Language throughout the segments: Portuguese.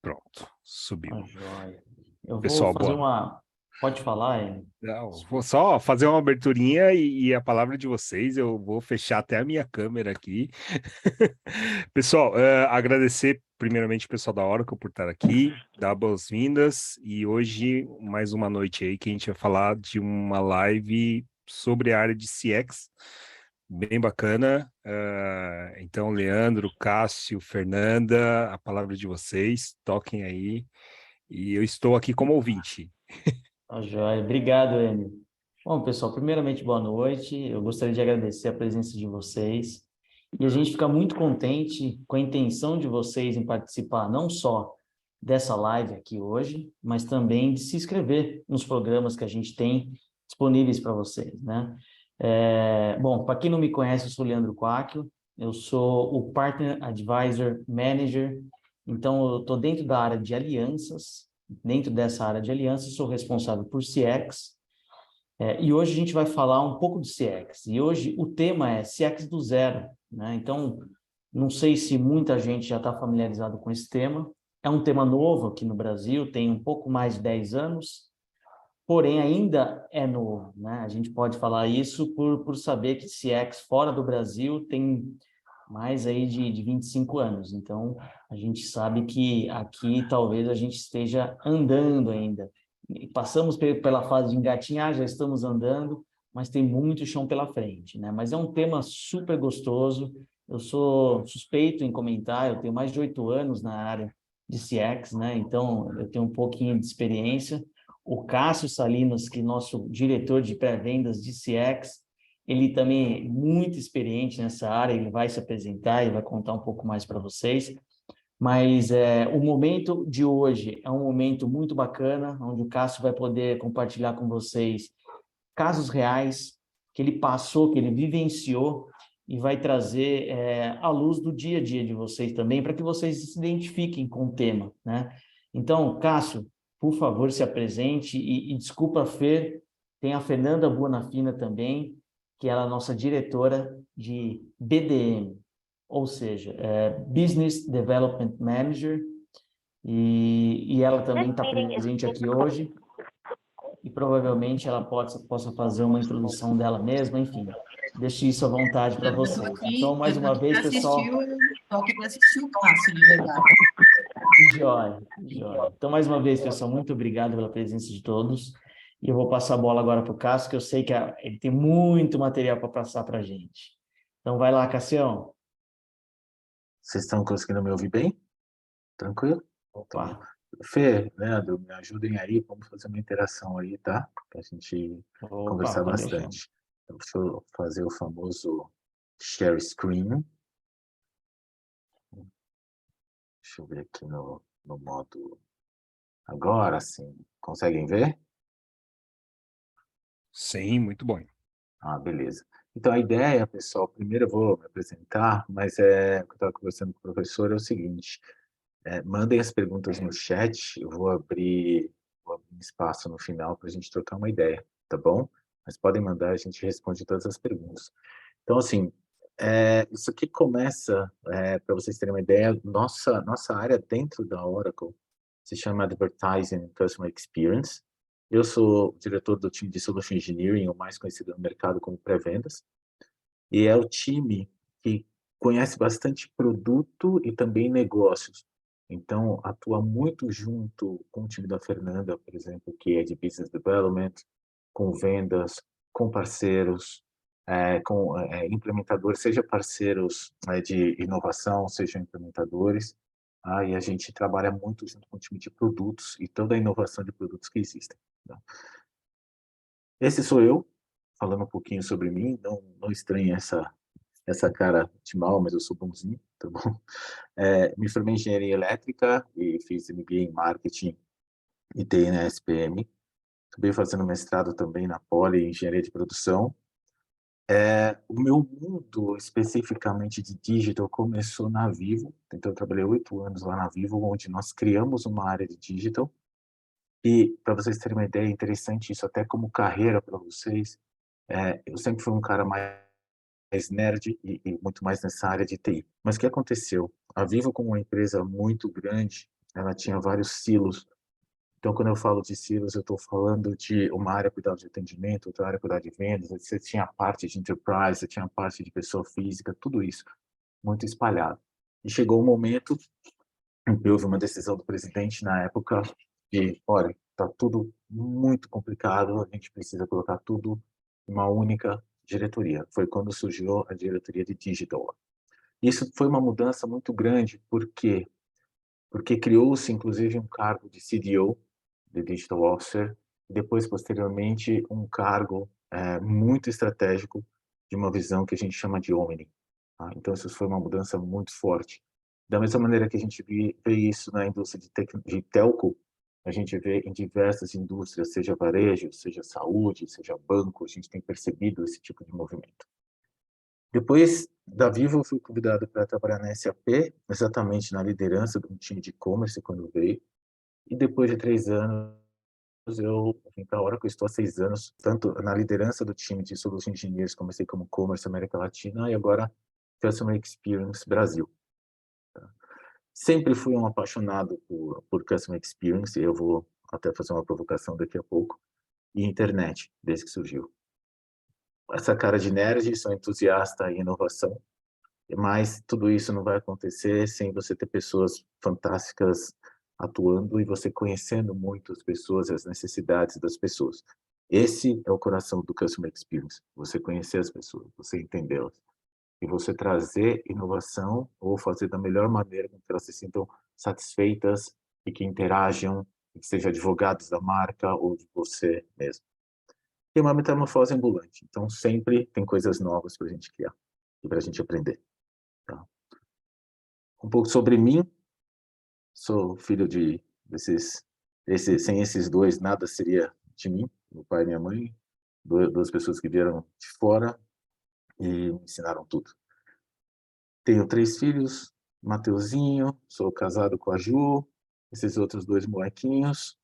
Pronto, subiu. Tá joia. Eu vou Pessoal, fazer boa. uma. Pode falar, Enio? Não, vou só fazer uma aberturinha e a palavra de vocês. Eu vou fechar até a minha câmera aqui. Pessoal, agradecer primeiramente o pessoal da Oracle por estar aqui, dar boas-vindas. E hoje, mais uma noite aí que a gente vai falar de uma live sobre a área de CX, bem bacana. Então, Leandro, Cássio, Fernanda, a palavra de vocês, toquem aí. E eu estou aqui como ouvinte. Tá joia. Obrigado, Enio. Bom, pessoal, primeiramente, boa noite. Eu gostaria de agradecer a presença de vocês. E a gente fica muito contente com a intenção de vocês em participar não só dessa live aqui hoje, mas também de se inscrever nos programas que a gente tem disponíveis para vocês, né? Bom, para quem não me conhece, eu sou o Leandro Quacchio, eu sou o Partner Advisor Manager, então eu estou dentro da área de alianças. Dentro dessa área de alianças, sou responsável por CX, e hoje a gente vai falar um pouco de CX. E hoje o tema é CX do zero, né? Então, não sei se muita gente já está familiarizado com esse tema. É um tema novo aqui no Brasil, tem um pouco mais de 10 anos, porém ainda é novo, né? A gente pode falar isso por saber que CX fora do Brasil tem mais aí de 25 anos. Então, a gente sabe que aqui talvez a gente esteja andando ainda. Passamos pela fase de engatinhar, já estamos andando, mas tem muito chão pela frente, né? Mas é um tema super gostoso. Eu sou suspeito em comentar, eu tenho mais de 8 anos na área de CX, né? Então, eu tenho um pouquinho de experiência. O Cássio Salinas, que é nosso diretor de pré-vendas de CX, ele também é muito experiente nessa área, ele vai se apresentar e vai contar um pouco mais para vocês. Mas o momento de hoje é um momento muito bacana, onde o Cássio vai poder compartilhar com vocês casos reais que ele passou, que ele vivenciou, e vai trazer à luz do dia a dia de vocês também, para que vocês se identifiquem com o tema, né? Então, Cássio, por favor, se apresente e desculpa, Fer, tem a Fernanda Buonafina também, que ela é a nossa diretora de BDM, ou seja, Business Development Manager, e ela também está presente aqui hoje, e provavelmente ela possa fazer uma introdução dela mesma, enfim, deixe isso à vontade para vocês. Então, mais Eu tô uma aqui vez, para assistir pessoal, o Cássio, na verdade. que joia, que joia. Então, mais uma vez, pessoal, muito obrigado pela presença de todos, e eu vou passar a bola agora para o Cássio, que eu sei que ele tem muito material para passar para a gente. Então, vai lá, Cassião. Vocês estão conseguindo me ouvir bem? Tranquilo? Opa, Então, Fê, Leandro, me ajudem aí, vamos fazer uma interação aí, tá? Para a gente opa, conversar pode deixar. bastante. Então, deixa eu fazer o famoso share screen. Deixa eu ver aqui no modo... Agora sim. Conseguem ver? Sim, muito bom. Ah, beleza. Então, a ideia, pessoal, primeiro eu vou me apresentar, mas o que eu estava conversando com o professor é o seguinte, mandem as perguntas no chat, eu vou abrir um espaço no final para a gente trocar uma ideia, tá bom? Mas podem mandar, a gente responde todas as perguntas. Então, assim, isso aqui começa, para vocês terem uma ideia, nossa área dentro da Oracle se chama Advertising and Customer Experience. Eu sou o diretor do time de Solution Engineering, o mais conhecido no mercado como pré-vendas, e é o time que conhece bastante produto e também negócios. Então, atua muito junto com o time da Fernanda, por exemplo, que é de Business Development, com vendas, com parceiros, com implementadores, seja parceiros de inovação, seja implementadores. E a gente trabalha muito junto com o time de produtos e toda a inovação de produtos que existem. Tá? Esse sou eu, falando um pouquinho sobre mim. Não estranhe essa cara de mal, mas eu sou bonzinho, tá bom? Me formei em engenharia elétrica e fiz MBA em marketing e TI na SPM. Acabei fazendo mestrado também na Poli, em engenharia de produção. O meu mundo, especificamente de digital, começou na Vivo. Então, eu trabalhei 8 anos lá na Vivo, onde nós criamos uma área de digital. E, para vocês terem uma ideia, é interessante isso até como carreira para vocês. Eu sempre fui um cara mais nerd e muito mais nessa área de TI. Mas o que aconteceu? A Vivo, como uma empresa muito grande, ela tinha vários silos. Então, quando eu falo de silos, eu estou falando de uma área cuidar de atendimento, outra área cuidar de vendas, você tinha a parte de enterprise, você tinha a parte de pessoa física, tudo isso muito espalhado. E chegou um momento em que houve uma decisão do presidente na época de, olha, está tudo muito complicado, a gente precisa colocar tudo em uma única diretoria. Foi quando surgiu a diretoria de Digital. Isso foi uma mudança muito grande, por quê? Porque criou-se, inclusive, um cargo de CDO, de Digital Officer, e depois, posteriormente, um cargo muito estratégico de uma visão que a gente chama de Omni. Tá? Então, isso foi uma mudança muito forte. Da mesma maneira que a gente vê isso na indústria de telco, a gente vê em diversas indústrias, seja varejo, seja saúde, seja banco, a gente tem percebido esse tipo de movimento. Depois da Vivo, eu fui convidado para trabalhar na SAP, exatamente na liderança de um time de e-commerce quando veio. E depois de 3 anos, eu vim para a Oracle, eu estou há 6 anos, tanto na liderança do time de Solution Engineers, comecei como Commerce América Latina e agora Customer Experience Brasil. Sempre fui um apaixonado por Customer Experience, eu vou até fazer uma provocação daqui a pouco, e internet, desde que surgiu. Essa cara de nerd, sou entusiasta em inovação, mas tudo isso não vai acontecer sem você ter pessoas fantásticas atuando e você conhecendo muito as pessoas e as necessidades das pessoas. Esse é o coração do Customer Experience, você conhecer as pessoas, você entendê-las. E você trazer inovação ou fazer da melhor maneira com que elas se sintam satisfeitas e que interajam, e que sejam advogados da marca ou de você mesmo. E uma metamorfose ambulante, então sempre tem coisas novas para a gente criar e para a gente aprender. Tá? Um pouco sobre mim, sou filho sem esses dois, nada seria de mim, meu pai e minha mãe, duas pessoas que vieram de fora e me ensinaram tudo. Tenho 3 filhos, Mateuzinho, sou casado com a Ju, esses outros 2 molequinhos,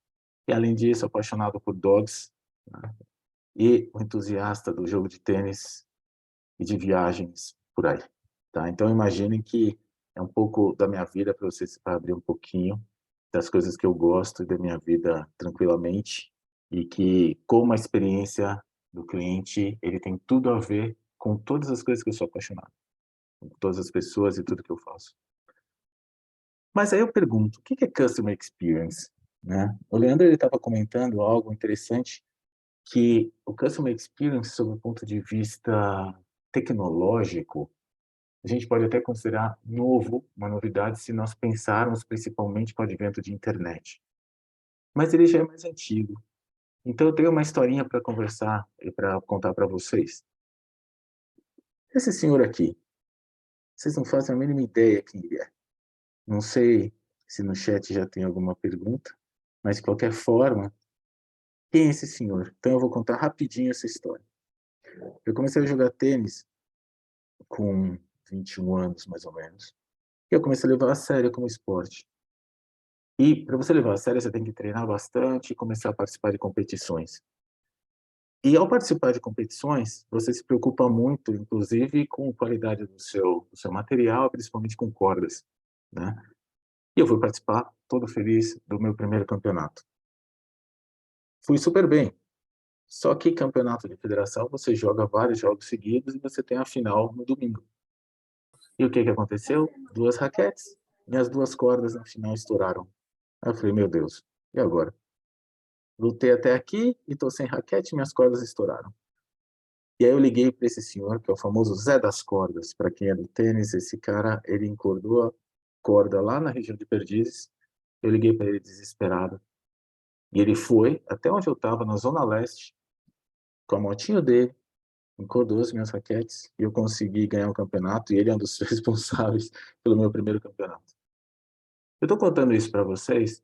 e além disso, apaixonado por dogs, né? E um entusiasta do jogo de tênis e de viagens por aí. Tá? Então, imaginem que é um pouco da minha vida para vocês, para abrir um pouquinho das coisas que eu gosto e da minha vida tranquilamente, e que, como a experiência do cliente, ele tem tudo a ver com todas as coisas que eu sou apaixonado, com todas as pessoas e tudo que eu faço. Mas aí eu pergunto, o que é Customer Experience? Né? O Leandro estava comentando algo interessante, que o Customer Experience, sob o ponto de vista tecnológico, a gente pode até considerar novo, uma novidade, se nós pensarmos principalmente com o advento de internet. Mas ele já é mais antigo. Então eu tenho uma historinha para conversar e para contar para vocês. Esse senhor aqui, vocês não fazem a mínima ideia quem ele é. Não sei se no chat já tem alguma pergunta, mas de qualquer forma, quem é esse senhor? Então eu vou contar rapidinho essa história. Eu comecei a jogar tênis com 21 anos, mais ou menos. E eu comecei a levar a sério como esporte. E para você levar a sério, você tem que treinar bastante e começar a participar de competições. E ao participar de competições, você se preocupa muito, inclusive, com a qualidade do seu material, principalmente com cordas, né? E eu fui participar, todo feliz, do meu primeiro campeonato. Fui super bem. Só que campeonato de federação, você joga vários jogos seguidos e você tem a final no domingo. E o que aconteceu? 2 raquetes, minhas 2 cordas na final estouraram. Aí eu falei, meu Deus, e agora? Lutei até aqui e tô sem raquete, minhas cordas estouraram. E aí eu liguei para esse senhor, que é o famoso Zé das Cordas. Para quem é do tênis, esse cara, ele encordou a corda lá na região de Perdizes. Eu liguei para ele desesperado. E ele foi até onde eu estava, na Zona Leste, com a motinho dele, encordou as minhas raquetes e eu consegui ganhar o campeonato. E ele é um dos responsáveis pelo meu primeiro campeonato. Eu estou contando isso para vocês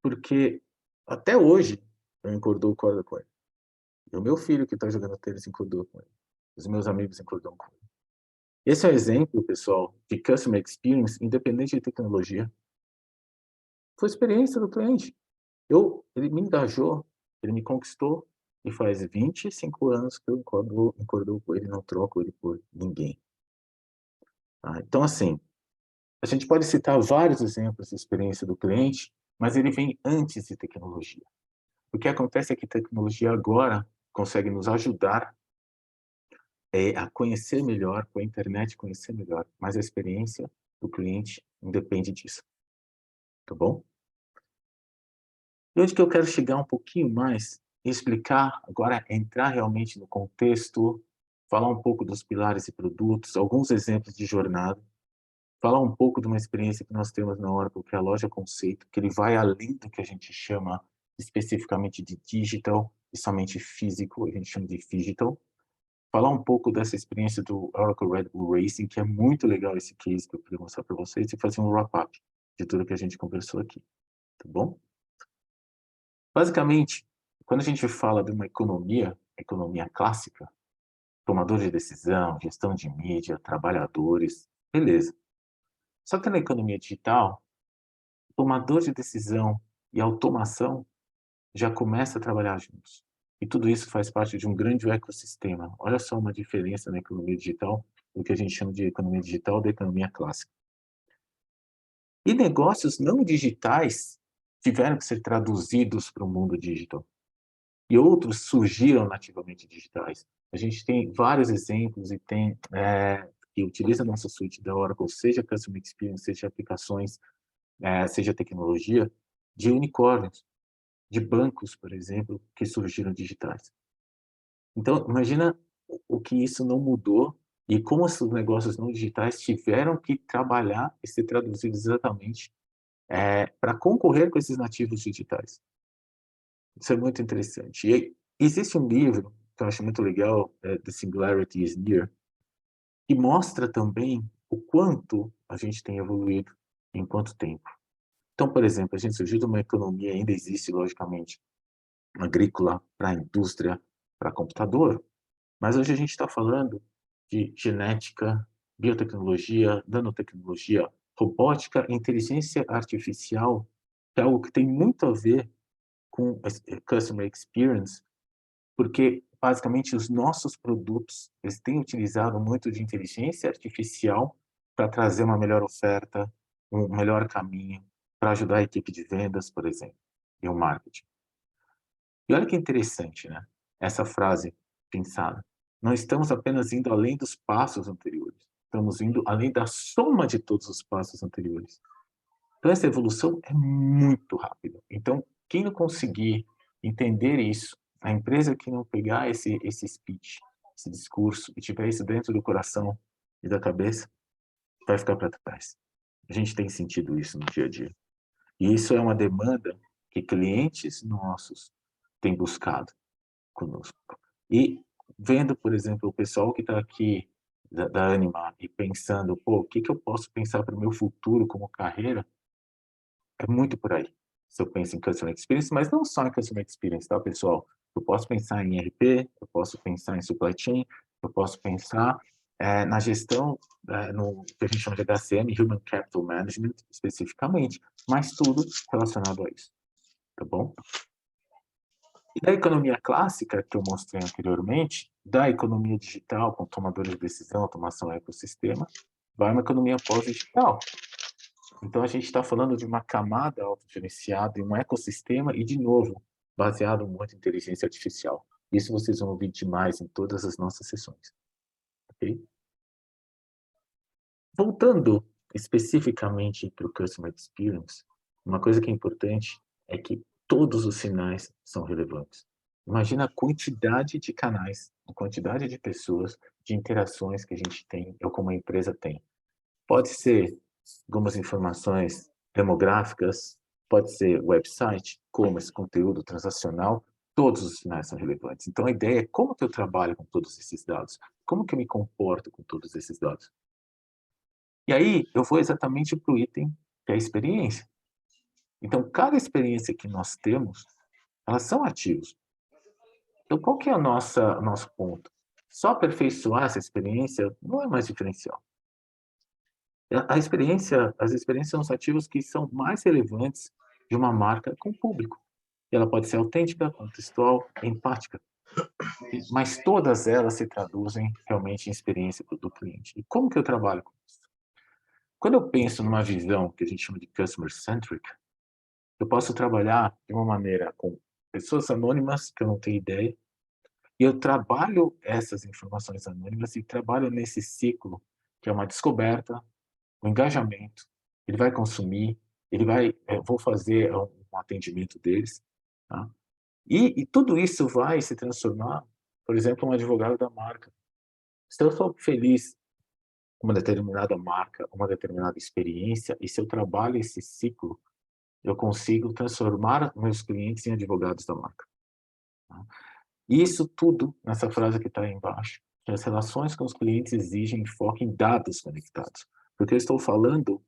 porque até hoje eu encordou corda com ele. E o meu filho que está jogando tênis encordou com ele. Os meus amigos encordam com ele. Esse é um exemplo, pessoal, de Customer Experience, independente de tecnologia. Foi a experiência do cliente. Ele me engajou, ele me conquistou, e faz 25 anos que eu encordou com ele, não troco ele por ninguém. Tá? Então, assim, A gente pode citar vários exemplos de experiência do cliente, mas ele vem antes de tecnologia. O que acontece é que tecnologia agora consegue nos ajudar a conhecer melhor, com a internet conhecer melhor, mas a experiência do cliente independe disso, tá bom? E onde que eu quero chegar um pouquinho mais e explicar, agora entrar realmente no contexto, falar um pouco dos pilares e produtos, alguns exemplos de jornada, falar um pouco de uma experiência que nós temos na Oracle, que é a loja conceito, que ele vai além do que a gente chama especificamente de digital e somente físico, a gente chama de digital. Falar um pouco dessa experiência do Oracle Red Bull Racing, que é muito legal esse case que eu queria mostrar para vocês, e fazer um wrap-up de tudo que a gente conversou aqui, tá bom? Basicamente, quando a gente fala de uma economia clássica, tomador de decisão, gestão de mídia, trabalhadores, beleza. Só que na economia digital, tomador de decisão e automação já começa a trabalhar juntos. E tudo isso faz parte de um grande ecossistema. Olha só uma diferença na economia digital, do que a gente chama de economia digital da economia clássica. E negócios não digitais tiveram que ser traduzidos para o mundo digital. E outros surgiram nativamente digitais. A gente tem vários exemplos e tem que utiliza a nossa suite da Oracle, seja Customer Experience, seja aplicações, seja tecnologia, de unicórnios, de bancos, por exemplo, que surgiram digitais. Então, imagina o que isso não mudou e como esses negócios não digitais tiveram que trabalhar e ser traduzidos exatamente para concorrer com esses nativos digitais. Isso é muito interessante. E aí, existe um livro que eu acho muito legal, The Singularity is Near, que mostra também o quanto a gente tem evoluído em quanto tempo. Então, por exemplo, a gente surgiu de uma economia, ainda existe, logicamente, agrícola para a indústria, para computador, mas hoje a gente está falando de genética, biotecnologia, nanotecnologia, robótica, inteligência artificial, que é algo que tem muito a ver com customer experience, porque basicamente os nossos produtos eles têm utilizado muito de inteligência artificial para trazer uma melhor oferta, um melhor caminho, para ajudar a equipe de vendas, por exemplo, e o marketing. E olha que interessante, né? Essa frase pensada. Não estamos apenas indo além dos passos anteriores, estamos indo além da soma de todos os passos anteriores. Então, essa evolução é muito rápida. Então, quem não conseguir entender isso, a empresa que não pegar esse speech, esse discurso, e tiver isso dentro do coração e da cabeça, vai ficar para trás. A gente tem sentido isso no dia a dia. E isso é uma demanda que clientes nossos têm buscado conosco. E vendo, por exemplo, o pessoal que está aqui da Anima e pensando, pô, o que eu posso pensar para o meu futuro como carreira, é muito por aí. Se eu penso em Customer Experience, mas não só em Customer Experience, tá, pessoal? Eu posso pensar em ERP, eu posso pensar em Supply Chain, eu posso pensar na gestão, no que a gente chama de HCM, Human Capital Management, especificamente, mas tudo relacionado a isso, tá bom? E da economia clássica, que eu mostrei anteriormente, da economia digital, com tomadores de decisão, automação e ecossistema, vai uma economia pós-digital. Então, a gente está falando de uma camada autogerenciada, em um ecossistema e, de novo, baseado muito em inteligência artificial. Isso vocês vão ouvir demais em todas as nossas sessões. Ok? Voltando especificamente para o Customer Experience, uma coisa que é importante é que todos os sinais são relevantes. Imagina a quantidade de canais, a quantidade de pessoas, de interações que a gente tem, ou como a empresa tem. Pode ser algumas informações demográficas, pode ser website, e-commerce, conteúdo transacional, todos os sinais são relevantes. Então, a ideia é como que eu trabalho com todos esses dados, como que eu me comporto com todos esses dados. E aí, eu vou exatamente para o item que é a experiência. Então, cada experiência que nós temos, elas são ativos. Então, qual que é o nosso ponto? Só aperfeiçoar essa experiência não é mais diferencial. As experiências são os ativos que são mais relevantes de uma marca com o público. E ela pode ser autêntica, contextual, empática. Mas todas elas se traduzem realmente em experiência do cliente. E como que eu trabalho com isso? Quando eu penso numa visão que a gente chama de customer-centric, eu posso trabalhar de uma maneira com pessoas anônimas, que eu não tenho ideia, e eu trabalho essas informações anônimas e trabalho nesse ciclo, que é uma descoberta, um engajamento, ele vai consumir, eu vou fazer um atendimento deles, tá? E tudo isso vai se transformar, por exemplo, um advogado da marca. Se eu sou feliz com uma determinada marca, uma determinada experiência, e se eu trabalho esse ciclo, eu consigo transformar meus clientes em advogados da marca, tá? E isso tudo, nessa frase que está aí embaixo, que as relações com os clientes exigem foco em dados conectados. Porque eu estou falando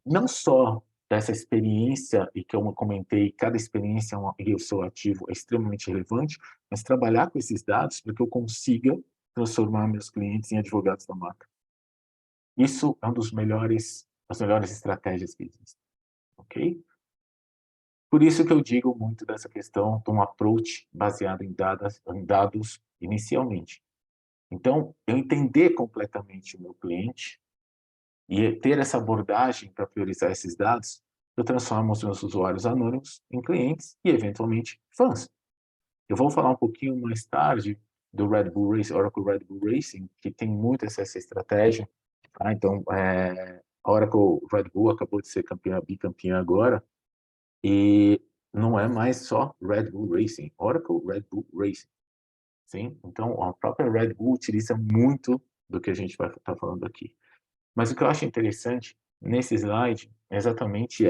não só dessa experiência, e que eu comentei, cada experiência e o seu ativo é extremamente relevante, mas trabalhar com esses dados para que eu consiga transformar meus clientes em advogados da marca. Isso é das melhores estratégias que existem, ok? Por isso que eu digo muito dessa questão de um approach baseado em dados inicialmente. Então, eu entender completamente o meu cliente e ter essa abordagem para priorizar esses dados, eu transformo os meus usuários anônimos em clientes e, eventualmente, fãs. Eu vou falar um pouquinho mais tarde do Red Bull Racing, Oracle Red Bull Racing, que tem muito essa estratégia. Tá? Então, a Oracle Red Bull acabou de ser bicampeã agora, e não é mais só Red Bull Racing, Oracle Red Bull Racing. Sim? Então, a própria Red Bull utiliza muito do que a gente vai estar falando aqui. Mas o que eu acho interessante nesse slide exatamente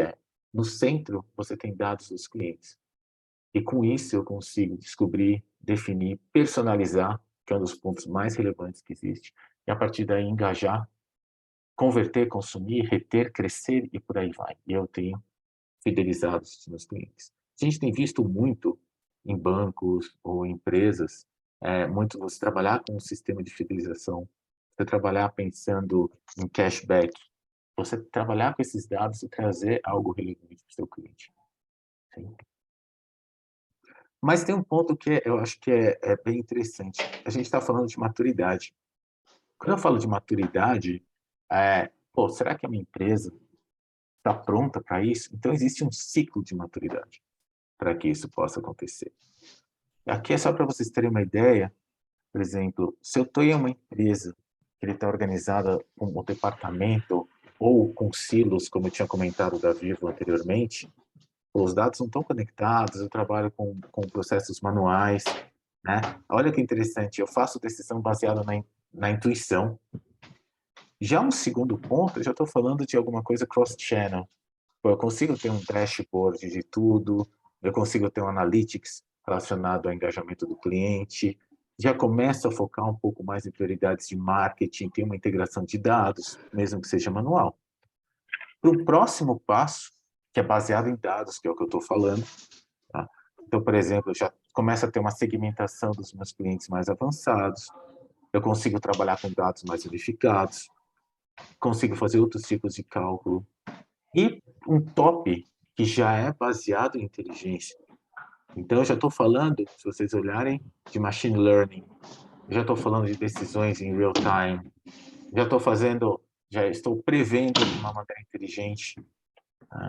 no centro você tem dados dos clientes. E com isso eu consigo descobrir, definir, personalizar, que é um dos pontos mais relevantes que existe, e a partir daí engajar, converter, consumir, reter, crescer e por aí vai. E eu tenho fidelizados os meus clientes. A gente tem visto muito em bancos ou empresas, muito você trabalhar com um sistema de fidelização, você trabalhar pensando em cashback, você trabalhar com esses dados e trazer algo relevante para o seu cliente. Sim. Mas tem um ponto que eu acho que é bem interessante. A gente está falando de maturidade. Quando eu falo de maturidade, será que a minha empresa está pronta para isso? Então, existe um ciclo de maturidade para que isso possa acontecer. Aqui é só para vocês terem uma ideia. Por exemplo, se eu estou em uma empresa que está organizada com um departamento ou com silos, como eu tinha comentado da Vivo anteriormente, os dados não estão conectados, eu trabalho com processos manuais, né? Olha que interessante, eu faço decisão baseada na intuição. Já um segundo ponto, eu já estou falando de alguma coisa cross-channel. Eu consigo ter um dashboard de tudo, eu consigo ter um analytics relacionado ao engajamento do cliente, já começo a focar um pouco mais em prioridades de marketing, tem uma integração de dados, mesmo que seja manual. Para o próximo passo, que é baseado em dados, que é o que eu estou falando, tá? Então, por exemplo, eu já começo a ter uma segmentação dos meus clientes mais avançados, eu consigo trabalhar com dados mais unificados, consigo fazer outros tipos de cálculo, e um top que já é baseado em inteligência. Então, eu já estou falando, se vocês olharem, de machine learning, eu já estou falando de decisões em real time, já estou prevendo de uma maneira inteligente.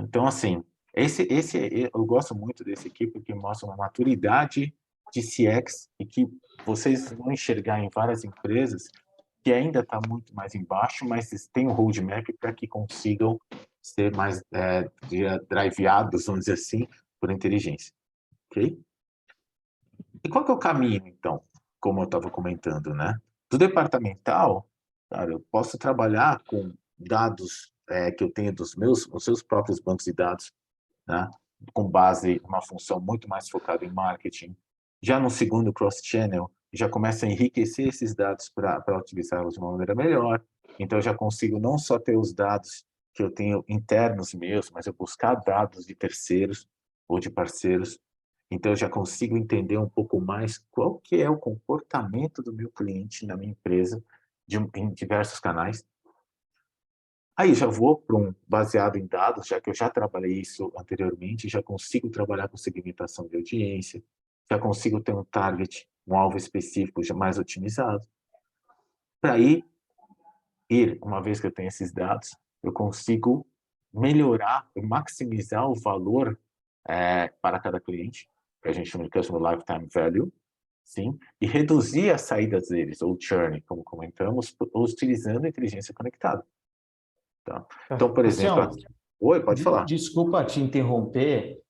Então, assim, eu gosto muito desse aqui porque mostra uma maturidade de CX e que vocês vão enxergar em várias empresas que ainda está muito mais embaixo, mas tem um roadmap para que consigam ser mais driveados, vamos dizer assim, por inteligência. Ok? E qual que é o caminho, então? Como eu estava comentando, né? Do departamental, cara, eu posso trabalhar com dados que eu tenho dos seus próprios bancos de dados, né? Com base em uma função muito mais focada em marketing. Já no segundo cross-channel, já começa a enriquecer esses dados para utilizá-los de uma maneira melhor. Então, eu já consigo não só ter os dados que eu tenho internos meus, mas eu buscar dados de terceiros ou de parceiros. Então, eu já consigo entender um pouco mais qual que é o comportamento do meu cliente na minha empresa em diversos canais. Aí já vou para baseado em dados, já que eu já trabalhei isso anteriormente, já consigo trabalhar com segmentação de audiência, já consigo ter um target, um alvo específico já mais otimizado. Para ir, uma vez que eu tenho esses dados, eu consigo melhorar, maximizar o valor para cada cliente, que a gente chama de Customer Lifetime Value, sim, e reduzir as saídas deles, ou churn, como comentamos, utilizando a inteligência conectada. Tá? Então, por exemplo... Cassião, Oi, pode falar. desculpa te interromper.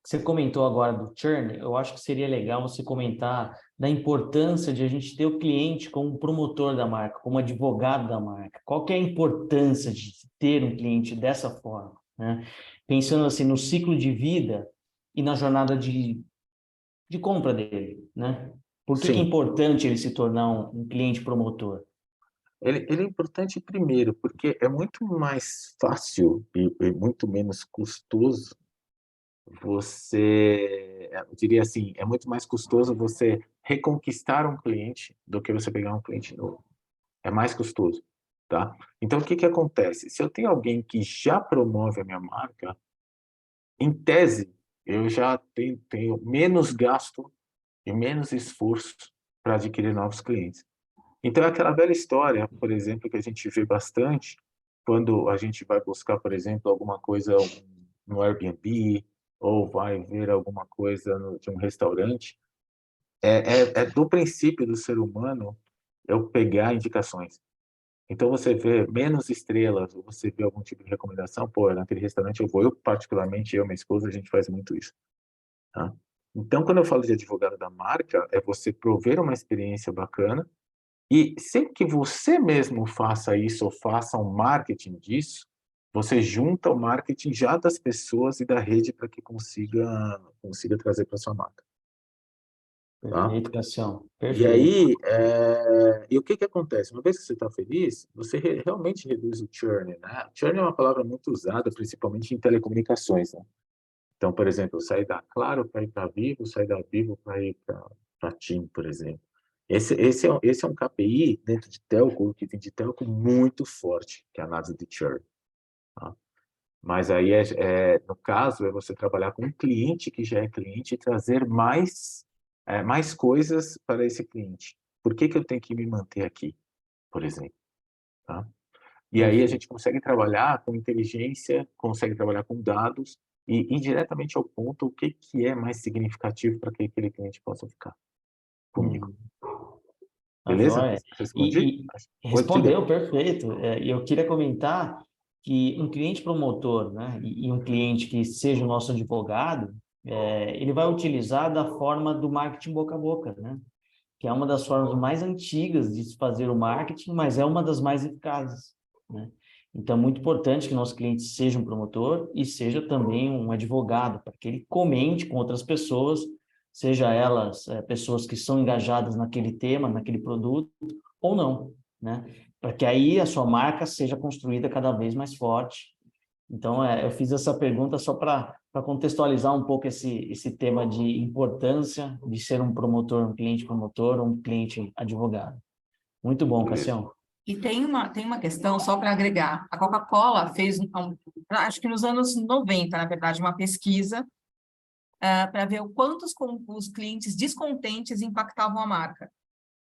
Você comentou agora do churn. Eu acho que seria legal você comentar da importância de a gente ter o cliente como promotor da marca, como advogado da marca. Qual que é a importância de ter um cliente dessa forma, né? Pensando assim no ciclo de vida e na jornada de compra dele, né? Por que é Sim, importante ele se tornar um cliente promotor? ele é importante primeiro, porque é muito mais fácil e muito menos custoso eu diria assim, é muito mais custoso você reconquistar um cliente do que você pegar um cliente novo. É mais custoso, tá? Então, o que que acontece? Se eu tenho alguém que já promove a minha marca, em tese, eu já tenho menos gasto e menos esforço para adquirir novos clientes. Então, é aquela velha história, por exemplo, que a gente vê bastante quando a gente vai buscar, por exemplo, alguma coisa no Airbnb ou vai ver alguma coisa de um restaurante. É do princípio do ser humano eu pegar indicações. Então, você vê menos estrelas, ou você vê algum tipo de recomendação, pô, naquele restaurante eu vou. Eu, particularmente, eu e minha esposa, a gente faz muito isso. Tá? Então, quando eu falo de advogado da marca, é você prover uma experiência bacana e sem que você mesmo faça isso ou faça um marketing disso, você junta o marketing já das pessoas e da rede para que consiga trazer para sua marca, tá? Perfeito, Cassião. E Perfeito. aí, e o que que acontece? Uma vez que você está feliz, você realmente reduz o churn, né? Churn é uma palavra muito usada, principalmente em telecomunicações, né? Então, por exemplo, sair da Claro para ir para Vivo, sair da Vivo para ir para TIM, por exemplo. Esse é um KPI dentro de telco, que vem de telco muito forte, que é a análise de churn. Tá? Mas aí, no caso, é você trabalhar com um cliente que já é cliente e trazer mais coisas para esse cliente. Por que que eu tenho que me manter aqui, por exemplo? Tá? E aí a Perfeito. gente consegue trabalhar com inteligência, consegue trabalhar com dados e ir diretamente ao ponto o que que é mais significativo para que aquele cliente possa ficar comigo. Uhum. Tá Beleza? joia? Respondi? Oi, diga. Respondeu, perfeito. E eu queria comentar que um cliente promotor, né, e um cliente que seja o nosso advogado, ele vai utilizar da forma do marketing boca a boca, né? Que é uma das formas mais antigas de se fazer o marketing, mas é uma das mais eficazes, né? Então, é muito importante que nosso cliente seja um promotor e seja também um advogado, para que ele comente com outras pessoas, seja elas pessoas que são engajadas naquele tema, naquele produto, ou não, né? Para que aí a sua marca seja construída cada vez mais forte. Então, eu fiz essa pergunta só para contextualizar um pouco esse tema de importância de ser um promotor, um cliente promotor, um cliente advogado. Muito bom, Beleza. Cassião. E tem uma questão, só para agregar. A Coca-Cola fez, acho que nos anos 90, na verdade, uma pesquisa para ver o quantos os clientes descontentes impactavam a marca.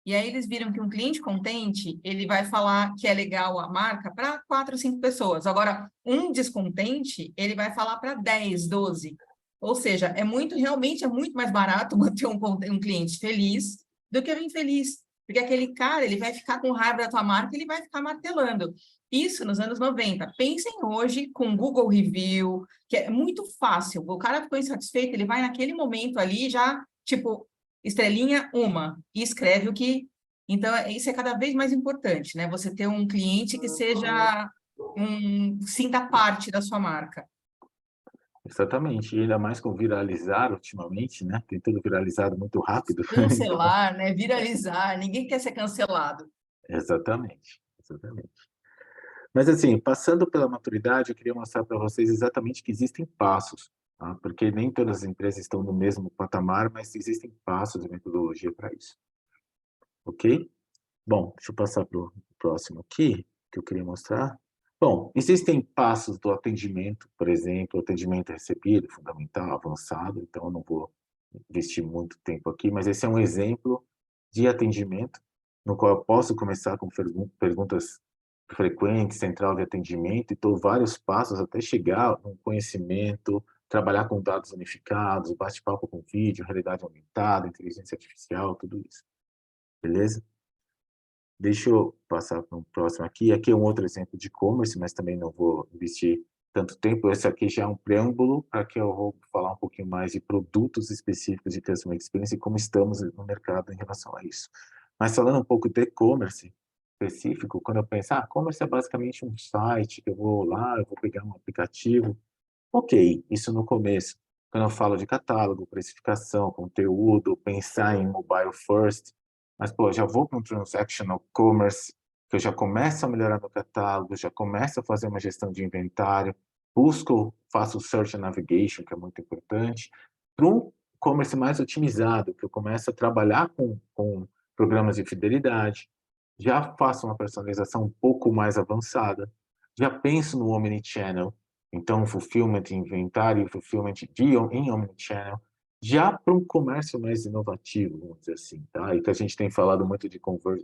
E aí eles viram que um cliente contente, ele vai falar que é legal a marca para 4, 5 pessoas. Agora, um descontente, ele vai falar para 10, 12. Ou seja, realmente é muito mais barato manter um cliente feliz do que um infeliz. Porque aquele cara, ele vai ficar com raiva da tua marca, ele vai ficar martelando. Isso nos anos 90. Pensem hoje com Google Review, que é muito fácil. O cara ficou insatisfeito, ele vai naquele momento ali já, tipo, estrelinha uma, e escreve o que... Então, isso é cada vez mais importante, né? Você ter um cliente que sinta parte da sua marca. Exatamente. E ainda mais com viralizar ultimamente, né? Tem tudo viralizado muito rápido. Então, Cancelar, né? Viralizar, ninguém quer ser cancelado. exatamente. Exatamente. Mas assim, passando pela maturidade, eu queria mostrar para vocês exatamente que existem passos, tá? Porque nem todas as empresas estão no mesmo patamar, mas existem passos e metodologia para isso. Ok? Bom, deixa eu passar para o próximo aqui, que eu queria mostrar. Bom, existem passos do atendimento, por exemplo, atendimento recebido, fundamental, avançado, então eu não vou investir muito tempo aqui, mas esse é um exemplo de atendimento no qual eu posso começar com perguntas frequente, central de atendimento, e estou vários passos até chegar no conhecimento, trabalhar com dados unificados, bate-papo com vídeo, realidade aumentada, inteligência artificial, tudo isso. Beleza? Deixa eu passar para um próximo aqui. Aqui é um outro exemplo de e-commerce, mas também não vou investir tanto tempo. Esse aqui já é um preâmbulo para que eu vou falar um pouquinho mais de produtos específicos de Customer Experience e como estamos no mercado em relação a isso. Mas falando um pouco de e-commerce específico, quando eu penso, e-commerce é basicamente um site que eu vou lá, eu vou pegar um aplicativo. Ok, isso no começo. Quando eu falo de catálogo, precificação, conteúdo, pensar em mobile first, mas, pô, já vou para um transactional commerce, que eu já começo a melhorar meu catálogo, já começo a fazer uma gestão de inventário, faço search and navigation, que é muito importante, para um commerce mais otimizado, que eu começo a trabalhar com programas de fidelidade, já faço uma personalização um pouco mais avançada, já penso no omnichannel, então fulfillment em inventário, fulfillment em omnichannel, já para um comércio mais inovativo, vamos dizer assim, tá? E que a gente tem falado muito de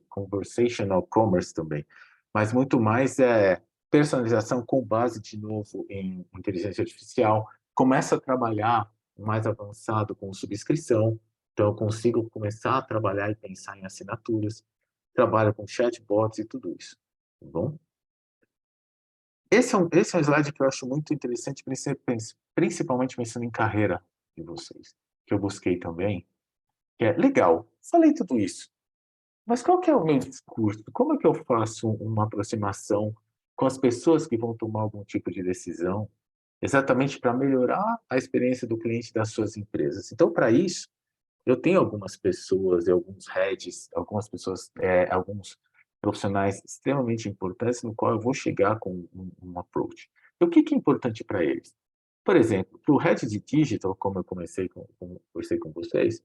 conversational commerce também, mas muito mais personalização com base, de novo, em inteligência artificial, começa a trabalhar mais avançado com subscrição, então eu consigo começar a trabalhar e pensar em assinaturas, trabalho com chatbots e tudo isso, tá bom? Esse é um slide que eu acho muito interessante, principalmente pensando em carreira de vocês, que eu busquei também, que é legal, falei tudo isso, mas qual que é o meu discurso? Como é que eu faço uma aproximação com as pessoas que vão tomar algum tipo de decisão, exatamente para melhorar a experiência do cliente das suas empresas? Então, para isso, eu tenho algumas pessoas e alguns heads, algumas pessoas, alguns profissionais extremamente importantes no qual eu vou chegar com um approach. E o que que é importante para eles? Por exemplo, para o head de digital, como eu conversei com vocês,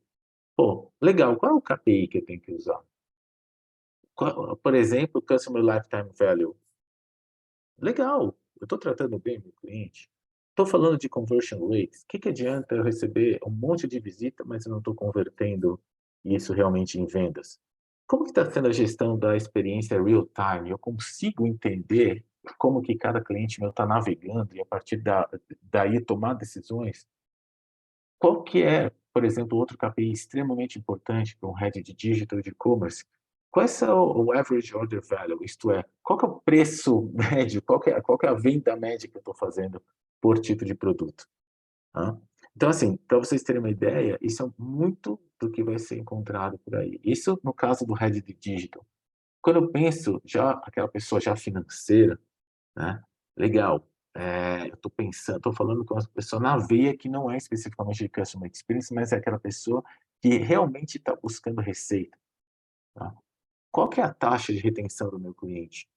pô, legal, qual é o KPI que eu tenho que usar? Por exemplo, Customer Lifetime Value. Legal, eu estou tratando bem meu cliente. Estou falando de conversion rates. O que que adianta eu receber um monte de visita, mas eu não estou convertendo isso realmente em vendas? Como que está sendo a gestão da experiência real time? Eu consigo entender como que cada cliente meu está navegando e a partir daí tomar decisões? Qual que é, por exemplo, outro KPI extremamente importante para um head de digital de e-commerce? Qual é o average order value? Isto é, qual que é o preço médio? Qual que é a venda média que eu estou fazendo por tipo de produto? Tá? Então, assim, para vocês terem uma ideia, isso é muito do que vai ser encontrado por aí. Isso no caso do head de digital. Quando eu penso já aquela pessoa já financeira, né? Legal. Eu estou falando com uma pessoa na veia que não é especificamente de Customer Experience, mas é aquela pessoa que realmente está buscando receita. Tá? Qual que é a taxa de retenção do meu cliente?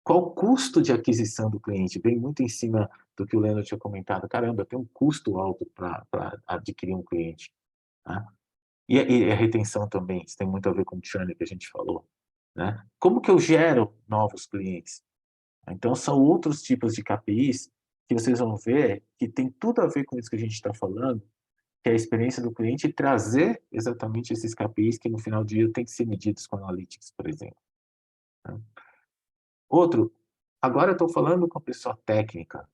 Qual o custo de aquisição do cliente? Vem muito em cima do que o Leandro tinha comentado. Caramba, tem um custo alto para adquirir um cliente. Tá? E a retenção também, isso tem muito a ver com o churn que a gente falou. Né? Como que eu gero novos clientes? Então, são outros tipos de KPIs que vocês vão ver que tem tudo a ver com isso que a gente está falando, que é a experiência do cliente e trazer exatamente esses KPIs que no final do dia tem que ser medidos com Analytics, por exemplo. Né? Outro, agora eu estou falando com a pessoa técnica.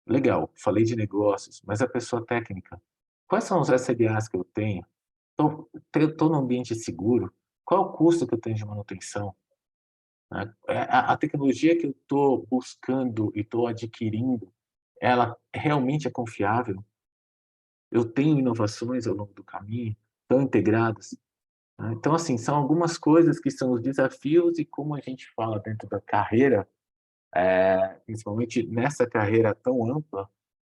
Legal, falei de negócios, mas a pessoa técnica, quais são os SLAs que eu tenho? Estou num ambiente seguro? Qual é o custo que eu tenho de manutenção? Né? A tecnologia que eu estou buscando e estou adquirindo, ela realmente é confiável? Eu tenho inovações ao longo do caminho? Estão integradas? Né? Então, assim, são algumas coisas que são os desafios e como a gente fala dentro da carreira, principalmente nessa carreira tão ampla,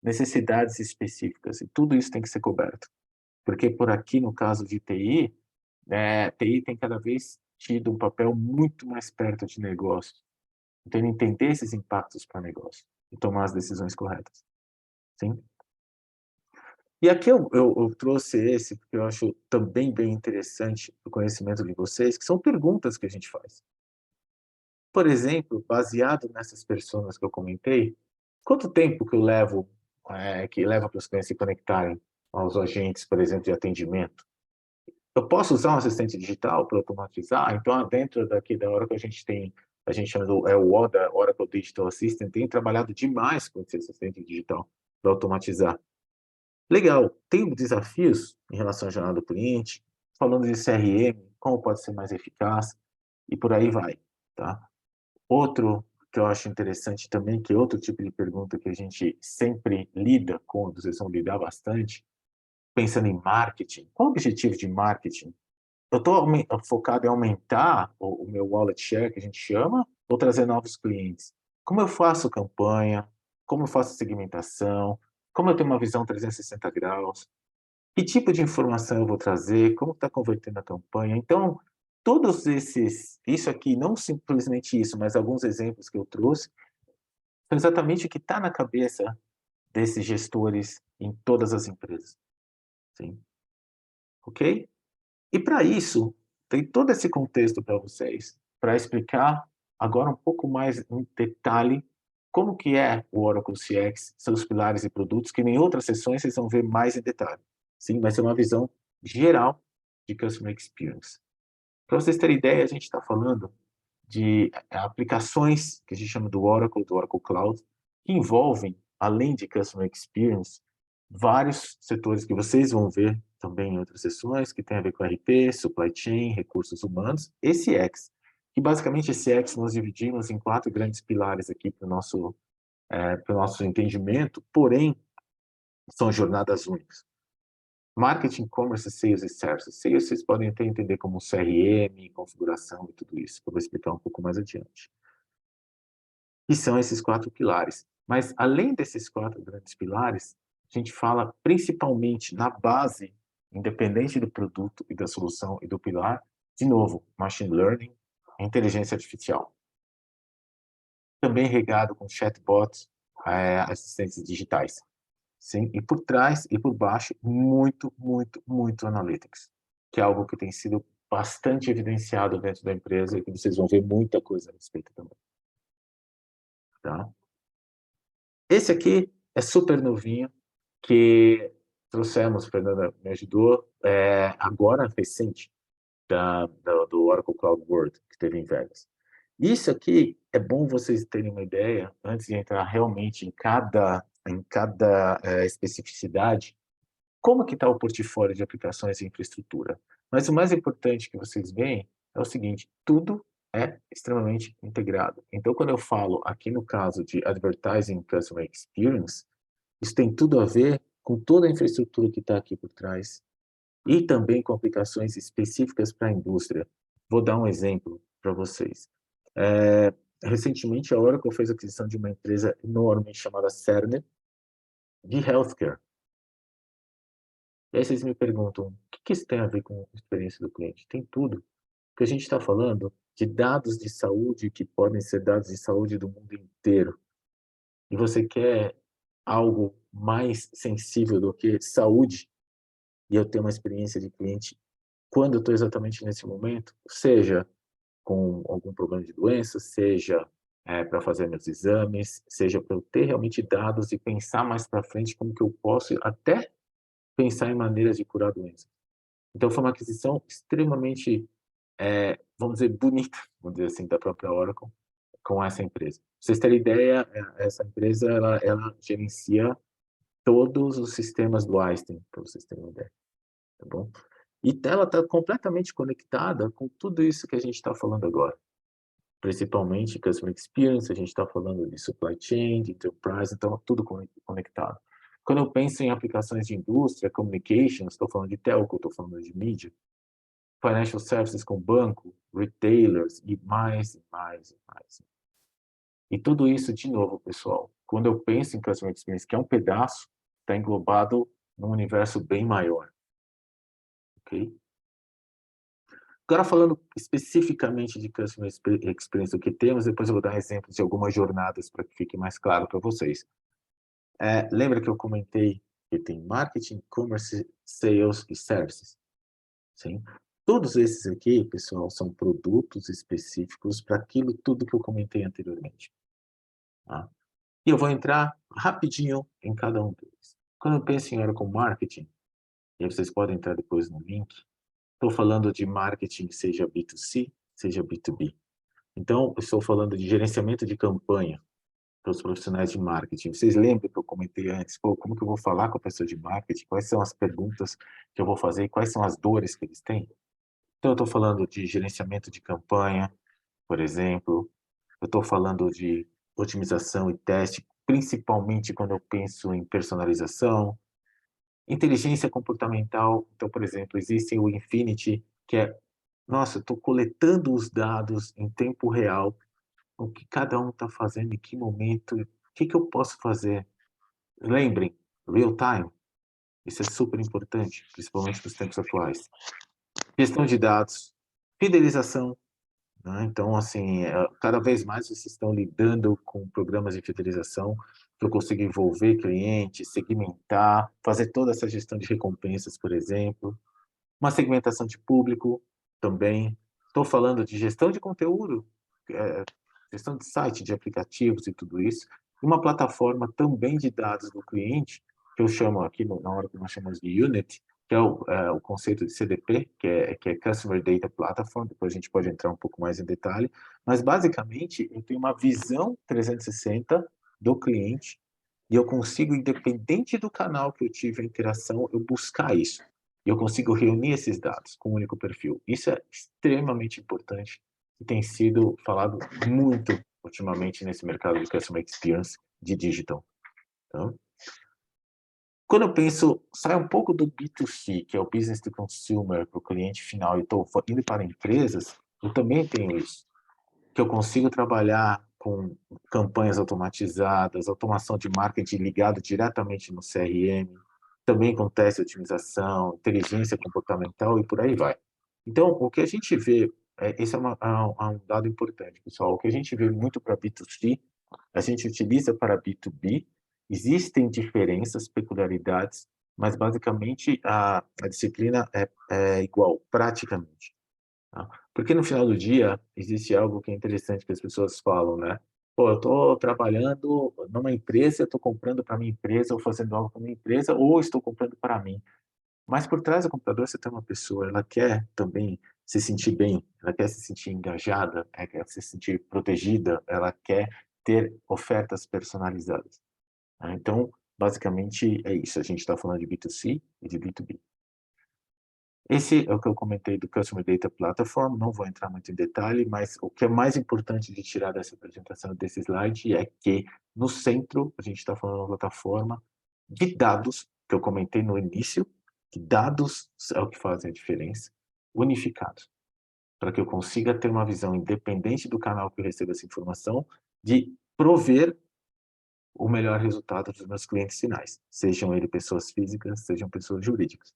necessidades específicas. E tudo isso tem que ser coberto. Porque por aqui, no caso de TI, TI tem cada vez tido um papel muito mais perto de negócio. Então, entender esses impactos para o negócio e tomar as decisões corretas. Sim? E aqui eu trouxe esse, porque eu acho também bem interessante o conhecimento de vocês, que são perguntas que a gente faz. Por exemplo, baseado nessas pessoas que eu comentei, quanto tempo que eu levo, que leva para os clientes se conectarem aos agentes, por exemplo, de atendimento? Eu posso usar um assistente digital para automatizar? Então, dentro daqui da hora que a gente tem a gente chama do o ODA, Oracle Digital Assistant, tem trabalhado demais com esse assistente digital para automatizar. Legal, tem desafios em relação à jornada do cliente, falando de CRM, como pode ser mais eficaz, e por aí vai, tá? Outro que eu acho interessante também, que é outro tipo de pergunta que a gente sempre lida com, vocês vão lidar bastante, pensando em marketing. Qual o objetivo de marketing? Eu estou focado em aumentar o meu wallet share, que a gente chama, ou trazer novos clientes? Como eu faço campanha? Como eu faço segmentação? Como eu tenho uma visão 360 graus? Que tipo de informação eu vou trazer? Como está convertendo a campanha? Então, todos esses, isso aqui, não simplesmente isso, mas alguns exemplos que eu trouxe, são exatamente o que está na cabeça desses gestores em todas as empresas. Sim? Ok? E para isso, tem todo esse contexto para vocês, para explicar agora um pouco mais em detalhe como que é o Oracle CX, seus pilares e produtos, que em outras sessões vocês vão ver mais em detalhe. Sim, vai ser uma visão geral de Customer Experience. Para vocês terem ideia, a gente está falando de aplicações que a gente chama do Oracle Cloud, que envolvem, além de Customer Experience, vários setores que vocês vão ver também em outras sessões, que tem a ver com RP, Supply Chain, Recursos Humanos e CX. Que basicamente CX nós dividimos em 4 grandes pilares aqui para o nosso entendimento, porém, são jornadas únicas. Marketing, Commerce, Sales e Services. Sales vocês podem até entender como CRM, configuração e tudo isso, que eu vou explicar um pouco mais adiante. E são esses 4 pilares. Mas, além desses 4 grandes pilares, a gente fala principalmente na base, independente do produto e da solução e do pilar, de novo, Machine Learning e Inteligência Artificial. Também regado com chatbots, assistentes digitais. Sim, e por trás e por baixo, muito, muito, muito analytics, que é algo que tem sido bastante evidenciado dentro da empresa e que vocês vão ver muita coisa a respeito também. Tá? Esse aqui é super novinho, que trouxemos, a Fernanda me ajudou, agora recente, do Oracle Cloud World, que teve em Vegas. Isso aqui é bom vocês terem uma ideia, antes de entrar realmente em cada especificidade, como que está o portfólio de aplicações e infraestrutura. Mas o mais importante que vocês veem é o seguinte, tudo é extremamente integrado. Então, quando eu falo aqui no caso de Advertising Customer Experience, isso tem tudo a ver com toda a infraestrutura que está aqui por trás e também com aplicações específicas para a indústria. Vou dar um exemplo para vocês. Recentemente, a Oracle fez a aquisição de uma empresa enorme chamada Cerner, de healthcare. E aí vocês me perguntam, o que isso tem a ver com a experiência do cliente? Tem tudo. Porque a gente está falando de dados de saúde que podem ser dados de saúde do mundo inteiro. E você quer algo mais sensível do que saúde, e eu tenho uma experiência de cliente quando eu estou exatamente nesse momento, seja com algum problema de doença, seja para fazer meus exames, seja para eu ter realmente dados e pensar mais para frente como que eu posso até pensar em maneiras de curar doenças. Então, foi uma aquisição extremamente, vamos dizer, bonita, vamos dizer assim, da própria Oracle com essa empresa. Pra vocês terem ideia, essa empresa, ela gerencia todos os sistemas do Einstein, para vocês terem uma ideia, tá bom? E ela está completamente conectada com tudo isso que a gente está falando agora. Principalmente Customer Experience, a gente está falando de Supply Chain, de Enterprise, então tudo conectado. Quando eu penso em aplicações de indústria, Communications, estou falando de telco, estou falando de mídia, Financial Services com banco, retailers e mais e mais e mais. E tudo isso, de novo, pessoal, quando eu penso em Customer Experience, que é um pedaço, está englobado num universo bem maior. Ok? Agora, falando especificamente de Customer Experience, o que temos, depois eu vou dar exemplos de algumas jornadas para que fique mais claro para vocês. Lembra que eu comentei que tem Marketing, Commerce, Sales e Services? Sim. Todos esses aqui, pessoal, são produtos específicos para aquilo tudo que eu comentei anteriormente. Tá? E eu vou entrar rapidinho em cada um deles. Quando eu penso em Oracle Marketing, e aí vocês podem entrar depois no link, estou falando de marketing, seja B2C, seja B2B. Então, eu estou falando de gerenciamento de campanha para os profissionais de marketing. Vocês lembram que eu comentei antes, pô, como que eu vou falar com a pessoa de marketing? Quais são as perguntas que eu vou fazer e quais são as dores que eles têm? Então, eu estou falando de gerenciamento de campanha, por exemplo. Eu estou falando de otimização e teste, principalmente quando eu penso em personalização. Inteligência comportamental, então, por exemplo, existe o Infinity, que é, nossa, eu estou coletando os dados em tempo real, o que cada um está fazendo, em que momento, o que que eu posso fazer. Lembrem, real time, isso é super importante, principalmente nos tempos atuais. Gestão de dados, fidelização, né? Então, assim, cada vez mais vocês estão lidando com programas de fidelização, que eu consigo envolver clientes, segmentar, fazer toda essa gestão de recompensas, por exemplo. Uma segmentação de público também. Estou falando de gestão de conteúdo, gestão de site, de aplicativos e tudo isso. E uma plataforma também de dados do cliente, que eu chamo aqui, na hora que nós chamamos de Unit, que é o conceito de CDP, que é Customer Data Platform, depois a gente pode entrar um pouco mais em detalhe, mas basicamente eu tenho uma visão 360 do cliente e eu consigo, independente do canal que eu tive a interação, eu buscar isso. E eu consigo reunir esses dados com um único perfil. Isso é extremamente importante e tem sido falado muito ultimamente nesse mercado de Customer Experience de digital. Então, quando eu penso, sai um pouco do B2C, que é o Business to Consumer, para o cliente final, e estou indo para empresas, eu também tenho isso. Que eu consigo trabalhar com campanhas automatizadas, automação de marketing ligado diretamente no CRM, também com teste de otimização, inteligência comportamental e por aí vai. Então, o que a gente vê, esse é um dado importante, pessoal, o que a gente vê muito para B2C, a gente utiliza para B2B, existem diferenças, peculiaridades, mas basicamente a disciplina é igual, praticamente. Tá? Porque no final do dia, existe algo que é interessante que as pessoas falam, né? Pô, eu estou trabalhando numa empresa, eu estou comprando para minha empresa, ou fazendo algo para minha empresa, ou estou comprando para mim. Mas por trás do computador você tem uma pessoa, ela quer também se sentir bem, ela quer se sentir engajada, ela quer se sentir protegida, ela quer ter ofertas personalizadas. Tá? Então, basicamente, é isso. A gente está falando de B2C e de B2B. Esse é o que eu comentei do Customer Data Platform, não vou entrar muito em detalhe, mas o que é mais importante de tirar dessa apresentação, desse slide, é que no centro, a gente está falando de uma plataforma de dados, que eu comentei no início, que dados é o que fazem a diferença, unificados, para que eu consiga ter uma visão independente do canal que eu recebo essa informação, de prover o melhor resultado dos meus clientes finais, sejam eles pessoas físicas, sejam pessoas jurídicas.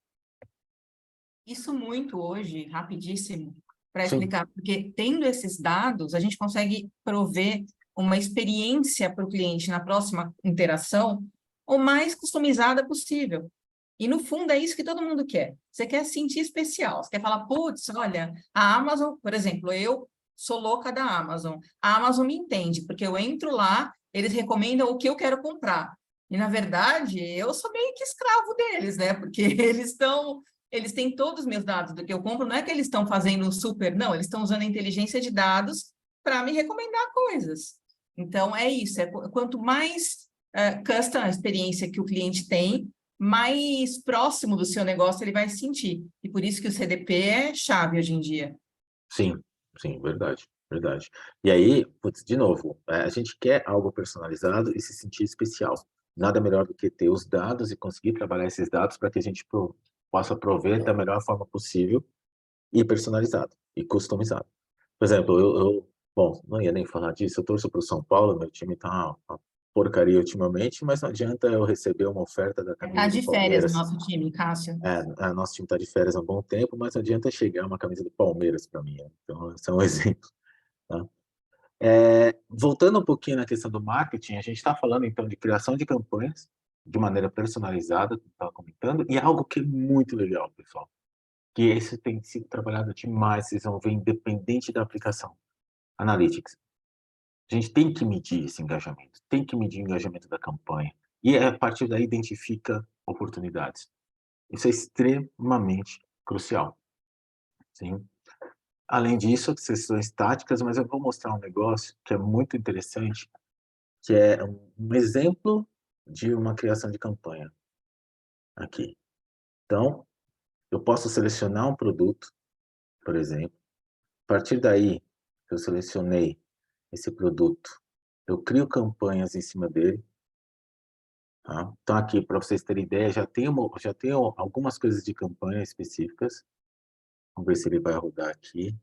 Isso muito hoje, rapidíssimo, para Sim. explicar, porque tendo esses dados, a gente consegue prover uma experiência para o cliente na próxima interação o mais customizada possível. E, no fundo, é isso que todo mundo quer. Você quer sentir especial, você quer falar, putz, olha, a Amazon, por exemplo, eu sou louca da Amazon. A Amazon me entende, porque eu entro lá, eles recomendam o que eu quero comprar. E, na verdade, eu sou meio que escravo deles, né? Porque eles têm todos os meus dados do que eu compro, não é que eles estão fazendo um super, não, eles estão usando a inteligência de dados para me recomendar coisas. Então, é isso, quanto mais custom a experiência que o cliente tem, mais próximo do seu negócio ele vai se sentir. E por isso que o CDP é chave hoje em dia. Sim, sim, verdade, verdade. E aí, putz, de novo, a gente quer algo personalizado e se sentir especial. Nada melhor do que ter os dados e conseguir trabalhar esses dados para que a gente possa prover da melhor forma possível e personalizado e customizado. Por exemplo, bom, não ia nem falar disso, eu torço para o São Paulo, meu time tá uma porcaria ultimamente, mas não adianta eu receber uma oferta da Tá camisa do de férias o Palmeiras. nosso time, Cássio. Nosso time está de férias há um bom tempo, mas não adianta chegar uma camisa do Palmeiras para mim, né? Então, esse é um exemplo. Tá? Voltando um pouquinho na questão do marketing, a gente está falando então de criação de campanhas de maneira personalizada, como estava comentando, e algo que é muito legal, pessoal, que esse tem sido trabalhado demais, vocês vão ver, independente da aplicação. Analytics. A gente tem que medir esse engajamento, tem que medir o engajamento da campanha, e a partir daí identifica oportunidades. Isso é extremamente crucial. Sim. Além disso, sessões táticas, mas eu vou mostrar um negócio que é muito interessante, que é um exemplo de uma criação de campanha aqui. Então, eu posso selecionar um produto, por exemplo. A partir daí, que eu selecionei esse produto, eu crio campanhas em cima dele. Tá? Então, aqui, para vocês terem ideia, já tenho algumas coisas de campanha específicas. Vamos ver se ele vai rodar aqui.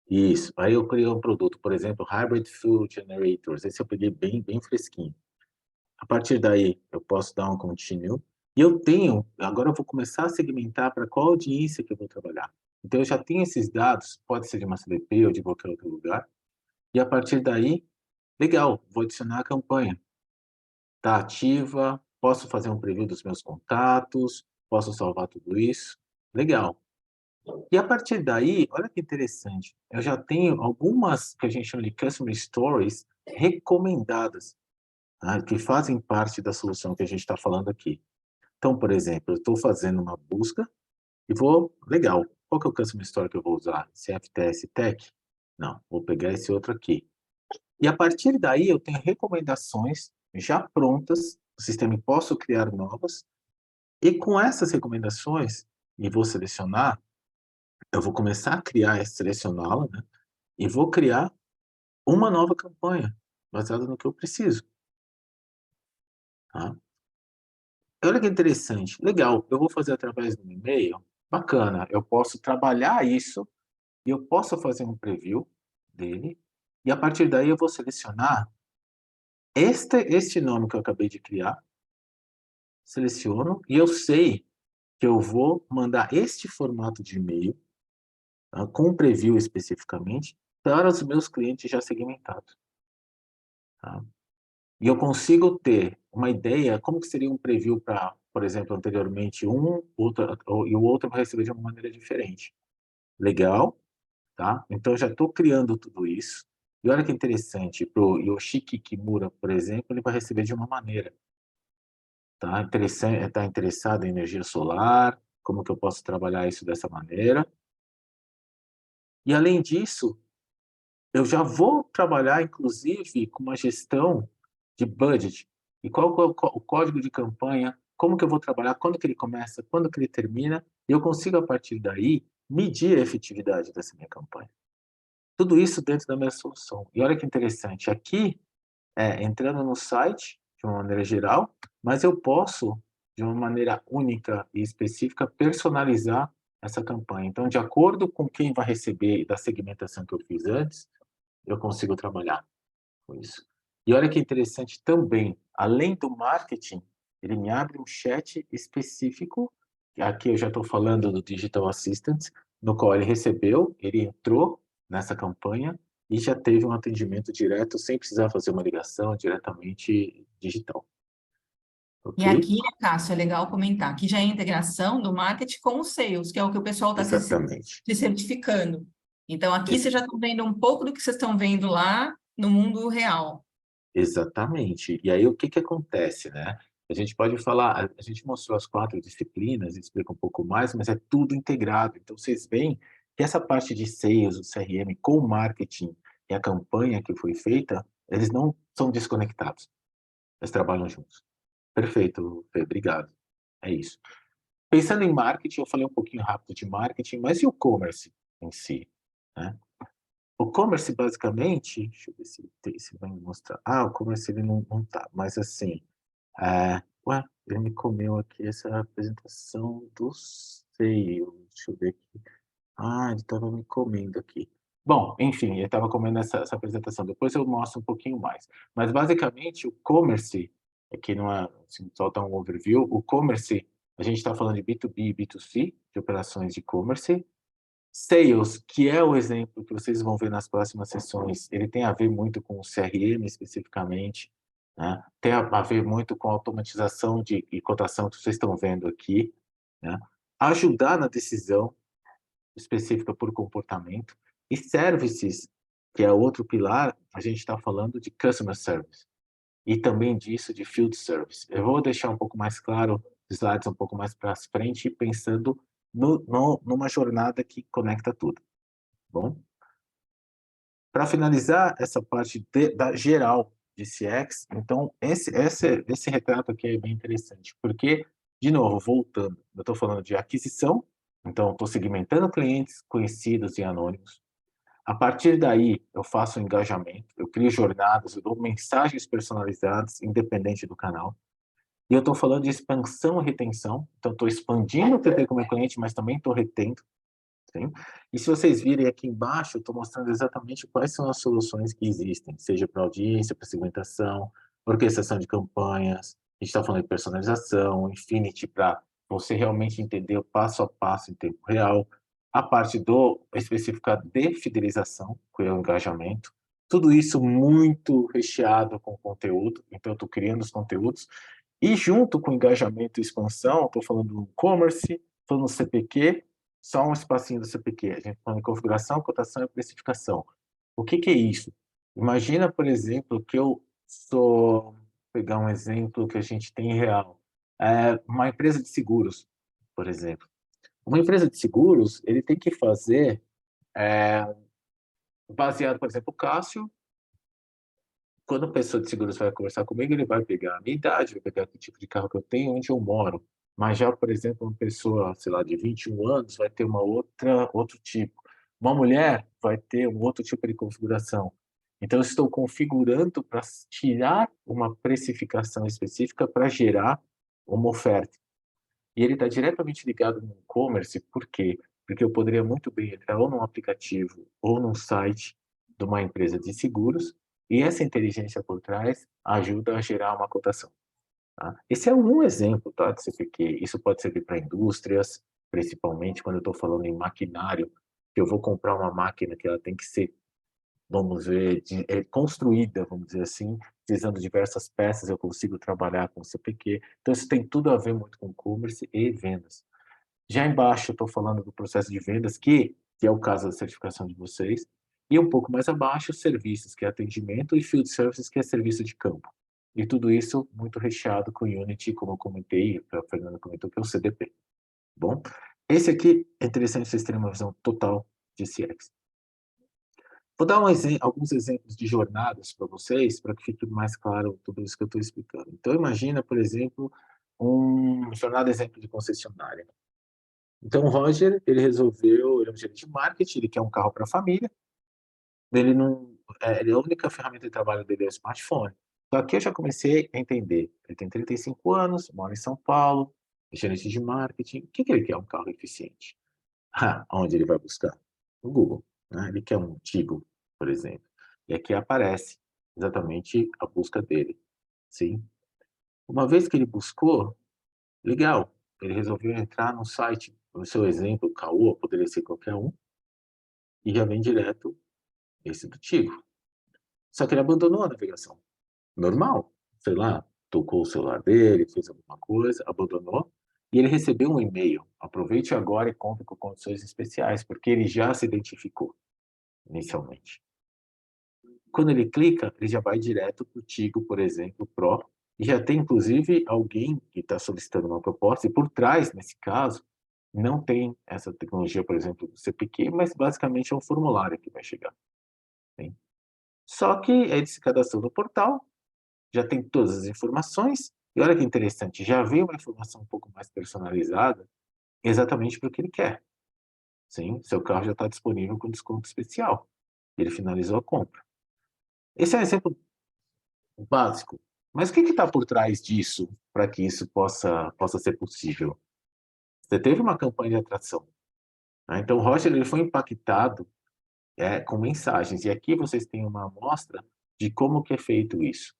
Isso. Aí eu criei um produto, por exemplo, Hybrid Fuel Generators. Esse eu peguei bem fresquinho. A partir daí, eu posso dar um continue. E agora eu vou começar a segmentar para qual audiência que eu vou trabalhar. Então, eu já tenho esses dados, pode ser de uma CDP ou de qualquer outro lugar. E a partir daí, legal, vou adicionar a campanha. Está ativa, posso fazer um preview dos meus contatos, posso salvar tudo isso. Legal. E a partir daí, olha que interessante, eu já tenho algumas que a gente chama de Customer Stories recomendadas, tá? Que fazem parte da solução que a gente está falando aqui. Então, por exemplo, eu estou fazendo uma busca e legal, qual que é o Customer Story que eu vou usar? Esse FTS Tech? Não, vou pegar esse outro aqui. E a partir daí eu tenho recomendações já prontas, o sistema posso criar novas, e com essas recomendações, e vou selecionar, eu vou começar a criar, selecioná-la, né? E vou criar uma nova campanha, baseada no que eu preciso. Tá? Olha que interessante. Legal, eu vou fazer através do e-mail. Bacana, eu posso trabalhar isso e eu posso fazer um preview dele. E a partir daí eu vou selecionar este nome que eu acabei de criar. Seleciono e eu sei que eu vou mandar este formato de e-mail, tá, com um preview especificamente, para os meus clientes já segmentados. Tá? E eu consigo ter uma ideia como que seria um preview para, por exemplo, anteriormente e o outro vai receber de uma maneira diferente. Legal, tá? Então, eu já estou criando tudo isso. E olha que interessante, para o Yoshiki Kimura, por exemplo, ele vai receber de uma maneira. Tá interessado em energia solar, como que eu posso trabalhar isso dessa maneira. E, além disso, eu já vou trabalhar, inclusive, com uma gestão de budget. E qual é o código de campanha, como que eu vou trabalhar, quando que ele começa, quando que ele termina, e eu consigo, a partir daí, medir a efetividade dessa minha campanha. Tudo isso dentro da minha solução. E olha que interessante, aqui, entrando no site, de uma maneira geral, mas eu posso, de uma maneira única e específica, personalizar essa campanha. Então, de acordo com quem vai receber da segmentação que eu fiz antes, eu consigo trabalhar com isso. E olha que interessante também, além do marketing, ele me abre um chat específico, aqui eu já estou falando do Digital Assistant, no qual ele entrou nessa campanha e já teve um atendimento direto, sem precisar fazer uma ligação diretamente digital. E Ok? aqui, né, Cássio, é legal comentar, aqui já é a integração do marketing com o sales, que é o que o pessoal está Exatamente. se certificando. Então, aqui Ex- vocês já estão vendo um pouco do que vocês estão vendo lá no mundo real. Exatamente. E aí, o que que acontece, né? A gente pode falar, a gente mostrou as 4 disciplinas, explica um pouco mais, mas é tudo integrado. Então, vocês veem que essa parte de sales, o CRM, com o marketing e a campanha que foi feita, eles não são desconectados. Eles trabalham juntos. Perfeito, Fê, obrigado. É isso. Pensando em marketing, eu falei um pouquinho rápido de marketing, mas e o commerce em si, né? O commerce, basicamente, deixa eu ver se vai me mostrar. Ah, o commerce ele não tá, mas assim, ué, ele me comeu aqui essa apresentação do sales. Deixa eu ver aqui. Ah, ele estava me comendo aqui. Bom, enfim, ele estava comendo essa apresentação. Depois eu mostro um pouquinho mais. Mas, basicamente, o commerce, aqui não é, assim, só dar um overview, o commerce, a gente está falando de B2B e B2C, de operações de commerce. Sales, que é o exemplo que vocês vão ver nas próximas sessões, ele tem a ver muito com o CRM especificamente, né? Tem a ver muito com a automatização e cotação que vocês estão vendo aqui, né? Ajudar na decisão específica por comportamento. E services, que é outro pilar, a gente está falando de customer service. E também disso de field service. Eu vou deixar um pouco mais claro, slides um pouco mais para frente, pensando numa jornada que conecta tudo, bom? Para finalizar essa parte da geral de CX, então esse retrato aqui é bem interessante, porque, de novo, voltando, eu estou falando de aquisição, então estou segmentando clientes conhecidos e anônimos. A partir daí, eu faço engajamento, eu crio jornadas, eu dou mensagens personalizadas, independente do canal. E eu estou falando de expansão e retenção, então estou expandindo o que eu tenho com o meu cliente, mas também estou retendo. Sim? E se vocês virem aqui embaixo, eu estou mostrando exatamente quais são as soluções que existem, seja para audiência, para segmentação, orquestração de campanhas, a gente está falando de personalização, Infinity para você realmente entender o passo a passo em tempo real, a parte do específica de fidelização, que é o engajamento, tudo isso muito recheado com conteúdo, então eu estou criando os conteúdos, e junto com engajamento e expansão, estou falando do e-commerce, falando do CPQ, só um espacinho do CPQ, a gente fala em configuração, cotação e precificação. O que é isso? Imagina, por exemplo, que eu sou, vou pegar um exemplo que a gente tem real, uma empresa de seguros, por exemplo. Uma empresa de seguros, ele tem que fazer, baseado, por exemplo, o Cássio, quando a pessoa de seguros vai conversar comigo, ele vai pegar a minha idade, vai pegar que tipo de carro que eu tenho, onde eu moro. Mas já, por exemplo, uma pessoa, sei lá, de 21 anos vai ter outro tipo. Uma mulher vai ter um outro tipo de configuração. Então, eu estou configurando para tirar uma precificação específica para gerar uma oferta. E ele está diretamente ligado no e-commerce, por quê? Porque eu poderia muito bem entrar ou num aplicativo ou num site de uma empresa de seguros, e essa inteligência por trás ajuda a gerar uma cotação. Tá? Esse é um exemplo, tá, de CPQ. Isso pode servir para indústrias, principalmente quando eu estou falando em maquinário, que eu vou comprar uma máquina que ela tem que ser, vamos ver, construída, vamos dizer assim, utilizando diversas peças, eu consigo trabalhar com CPQ. Então, isso tem tudo a ver muito com e-commerce e vendas. Já embaixo, eu estou falando do processo de vendas, que é o caso da certificação de vocês, e um pouco mais abaixo, serviços, que é atendimento, e field services, que é serviço de campo. E tudo isso muito recheado com Unity, como eu comentei, a Fernanda comentou, que é o CDP. Bom, esse aqui é interessante vocês terem uma visão total de CX. Vou dar alguns exemplos de jornadas para vocês, para que fique mais claro tudo isso que eu estou explicando. Então, imagina, por exemplo, jornada exemplo de concessionária. Então, o Roger, ele resolveu, ele é um gerente de marketing, ele quer um carro para a família, ele não, a única ferramenta de trabalho dele é o smartphone. Então, aqui eu já comecei a entender. Ele tem 35 anos, mora em São Paulo, é gerente de marketing. O que ele quer? Um carro eficiente. Onde ele vai buscar? No Google. Né? Ele quer um Tigo, por exemplo. E aqui aparece exatamente a busca dele. Sim? Uma vez que ele buscou, legal, ele resolveu entrar no site, no seu exemplo, Caoa, poderia ser qualquer um, e já vem direto esse do Tigo. Só que ele abandonou a navegação. Normal, sei lá, tocou o celular dele, fez alguma coisa, abandonou, e ele recebeu um e-mail. Aproveite agora e compre com condições especiais, porque ele já se identificou inicialmente. Quando ele clica, ele já vai direto para o Tigo, por exemplo, Pro, e já tem, inclusive, alguém que está solicitando uma proposta, e por trás, nesse caso, não tem essa tecnologia, por exemplo, do CPQ, mas basicamente é um formulário que vai chegar. Sim? Só que ele se cadastrou no portal, já tem todas as informações, e olha que interessante, já veio uma informação um pouco mais personalizada, exatamente para o que ele quer. Sim, seu carro já está disponível com desconto especial. Ele finalizou a compra. Esse é um exemplo básico. Mas o que está por trás disso para que isso possa ser possível? Você teve uma campanha de atração. Né? Então, o Roger ele foi impactado com mensagens. E aqui vocês têm uma amostra de como que é feito isso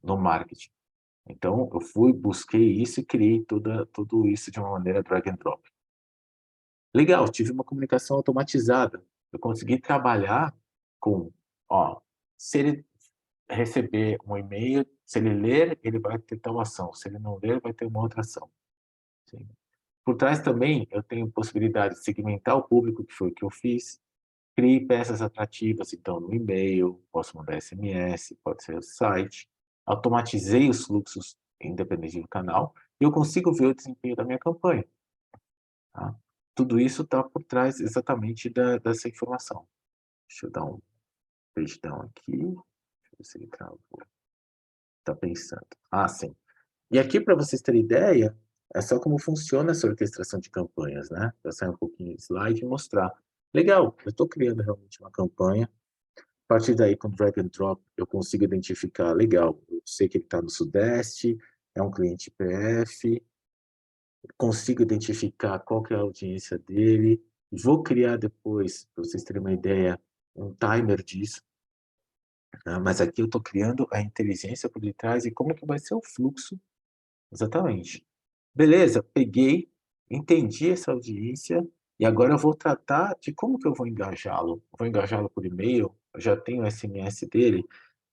no marketing. Então, eu busquei isso e criei tudo isso de uma maneira drag and drop. Legal, tive uma comunicação automatizada. Eu consegui trabalhar com, se ele receber um e-mail, se ele ler, ele vai ter tal ação. Se ele não ler, vai ter uma outra ação. Sim. Por trás também, eu tenho possibilidade de segmentar o público, que foi o que eu fiz. Criei peças atrativas, então, no e-mail, posso mandar SMS, pode ser o site. Automatizei os fluxos, independente do canal, e eu consigo ver o desempenho da minha campanha. Tá? tudo isso está por trás exatamente dessa informação. Deixa eu dar um page down aqui. Deixa eu ver se ele travou. Está pensando. Ah, sim. E aqui, para vocês terem ideia, é só como funciona essa orquestração de campanhas, né? Para sair um pouquinho do slide e mostrar. Legal, eu estou criando realmente uma campanha. A partir daí, com drag and drop, eu consigo identificar, legal, eu sei que ele está no Sudeste, é um cliente PF, consigo identificar qual que é a audiência dele, vou criar depois, para vocês terem uma ideia, um timer disso, né? Mas aqui eu estou criando a inteligência por detrás e como que vai ser o fluxo, exatamente. Beleza, peguei, entendi essa audiência e agora eu vou tratar de como que eu vou engajá-lo. Vou engajá-lo por e-mail, eu já tenho o SMS dele,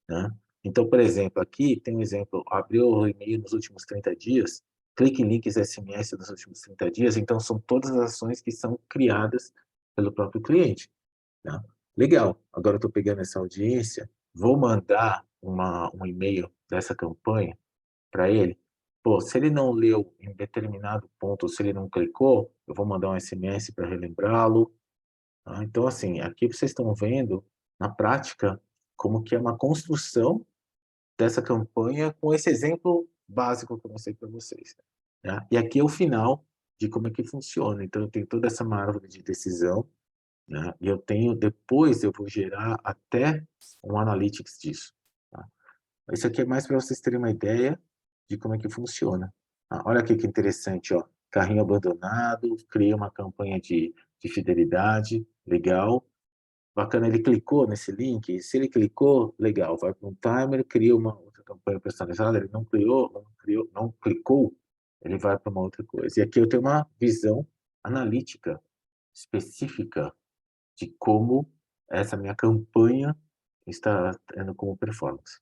né? Então, por exemplo, aqui tem um exemplo, abriu o e-mail nos últimos 30 dias, clique em links SMS nos últimos 30 dias, então são todas as ações que são criadas pelo próprio cliente, né? Legal, agora eu estou pegando essa audiência, vou mandar um e-mail dessa campanha para ele. Pô, se ele não leu em determinado ponto, se ele não clicou, eu vou mandar um SMS para relembrá-lo. Tá? Então, assim, aqui vocês estão vendo, na prática, como que é uma construção dessa campanha com esse exemplo básico que eu mostrei para vocês. Tá? E aqui é o final de como é que funciona. Então, eu tenho toda essa árvore de decisão, né? E eu tenho, depois eu vou gerar até um analytics disso. Tá? Isso aqui é mais para vocês terem uma ideia de como é que funciona. Ah, olha aqui que interessante, ó. Carrinho abandonado, criei uma campanha de fidelidade, legal. Bacana, ele clicou nesse link, se ele clicou, legal, vai para um timer, cria uma outra campanha personalizada, ele não clicou, ele vai para uma outra coisa. E aqui eu tenho uma visão analítica específica de como essa minha campanha está tendo como performance.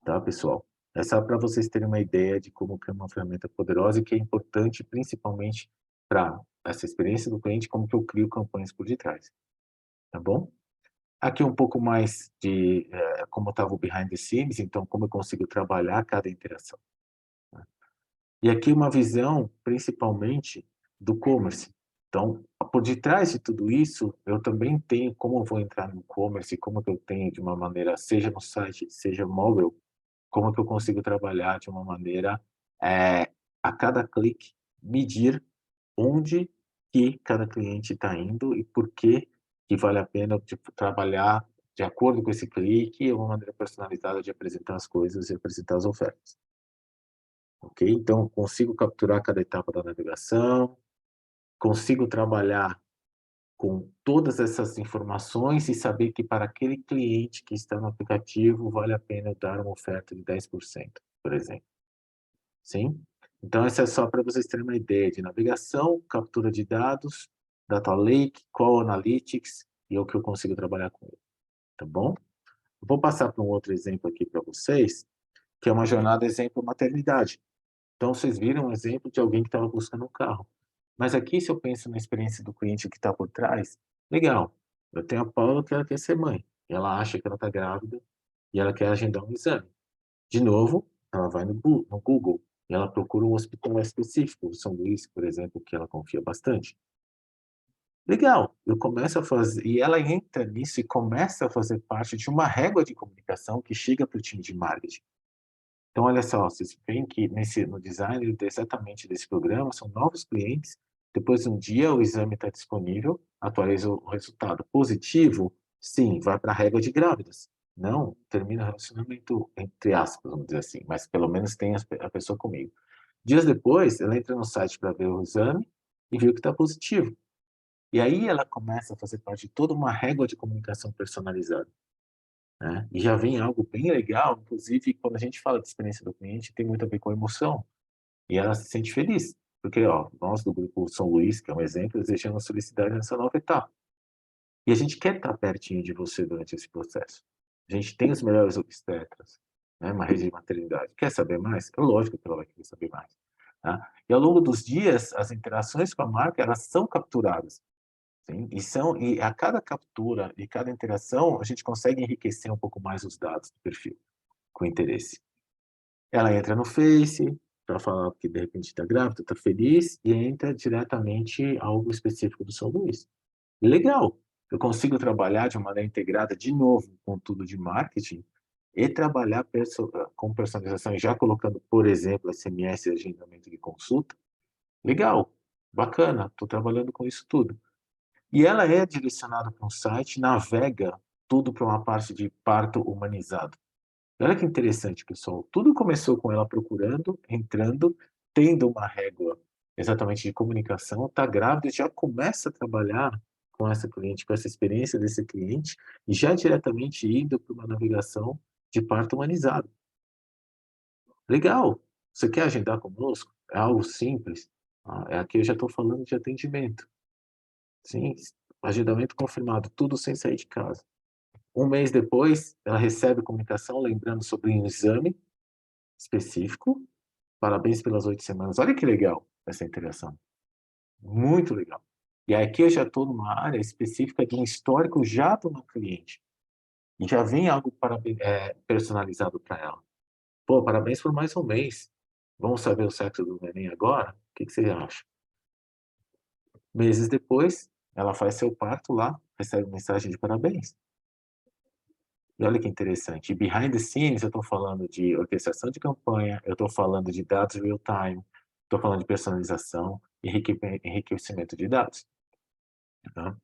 Tá, pessoal? É só para vocês terem uma ideia de como que é uma ferramenta poderosa e que é importante principalmente para essa experiência do cliente, como que eu crio campanhas por detrás. Tá bom? Aqui um pouco mais de como estava o behind the scenes, então como eu consigo trabalhar cada interação. Né? E aqui uma visão, principalmente, do commerce. Então, por detrás de tudo isso, eu também tenho como eu vou entrar no commerce, como que eu tenho de uma maneira, seja no site, seja móvel, como que eu consigo trabalhar de uma maneira, a cada clique, medir onde que cada cliente está indo e por que vale a pena trabalhar de acordo com esse clique, uma maneira personalizada de apresentar as coisas e apresentar as ofertas. Ok? Então, consigo capturar cada etapa da navegação, consigo trabalhar com todas essas informações e saber que para aquele cliente que está no aplicativo vale a pena eu dar uma oferta de 10%, por exemplo. Sim? Então, essa é só para vocês terem uma ideia de navegação, captura de dados, data lake, call analytics e é o que eu consigo trabalhar com ele. Tá bom? Vou passar para um outro exemplo aqui para vocês, que é uma jornada exemplo maternidade. Então, vocês viram um exemplo de alguém que estava buscando um carro. Mas aqui, se eu penso na experiência do cliente que está por trás, legal, eu tenho a Paula que ela quer ser mãe. Ela acha que ela está grávida e ela quer agendar um exame. De novo, ela vai no Google e ela procura um hospital específico, São Luís, por exemplo, que ela confia bastante. Legal, eu começo a fazer, e ela entra nisso e começa a fazer parte de uma régua de comunicação que chega para o time de marketing. Então, olha só, vocês veem que no design exatamente desse programa, são novos clientes, depois um dia o exame está disponível, atualiza o resultado positivo, sim, vai para a régua de grávidas. Não, termina o relacionamento, entre aspas, vamos dizer assim, mas pelo menos tem a pessoa comigo. Dias depois, ela entra no site para ver o exame e viu que está positivo. E aí ela começa a fazer parte de toda uma régua de comunicação personalizada. Né? E já vem algo bem legal, inclusive quando a gente fala de experiência do cliente, tem muito a ver com a emoção. E ela se sente feliz, porque ó, nós do Grupo São Luís, que é um exemplo, desejamos felicidade nessa nova etapa. E a gente quer estar pertinho de você durante esse processo. A gente tem os melhores obstetras, né? Uma rede de maternidade. Quer saber mais? É lógico que ela vai querer saber mais. Tá? E ao longo dos dias, as interações com a marca, elas são capturadas. Sim? E a cada captura e cada interação, a gente consegue enriquecer um pouco mais os dados do perfil, com interesse. Ela entra no Face, para falar que de repente está grávida, está feliz, e entra diretamente algo específico do São Luís. Legal, eu consigo trabalhar de maneira integrada, de novo, com tudo de marketing, e trabalhar com personalização, já colocando, por exemplo, SMS e agendamento de consulta. Legal, bacana, estou trabalhando com isso tudo. E ela é direcionada para um site, navega tudo para uma parte de parto humanizado. Olha que interessante, pessoal. Tudo começou com ela procurando, entrando, tendo uma régua exatamente de comunicação, está grávida e já começa a trabalhar com essa cliente, com essa experiência desse cliente, e já diretamente indo para uma navegação de parto humanizado. Legal! Você quer agendar conosco? É algo simples. Aqui eu já estou falando de atendimento. Sim, agendamento confirmado, tudo sem sair de casa. Um mês depois, ela recebe comunicação lembrando sobre um exame específico. Parabéns pelas 8 semanas. Olha que legal essa interação. Muito legal. E aqui eu já estou numa área específica de um histórico já do meu cliente. E já vem algo personalizado para ela. Pô, parabéns por mais um mês. Vamos saber o sexo do neném agora? O que você acha? Meses depois, ela faz seu parto lá, recebe mensagem de parabéns. E olha que interessante, behind the scenes eu estou falando de orquestração de campanha, eu estou falando de dados real time, estou falando de personalização e enriquecimento de dados. Tá?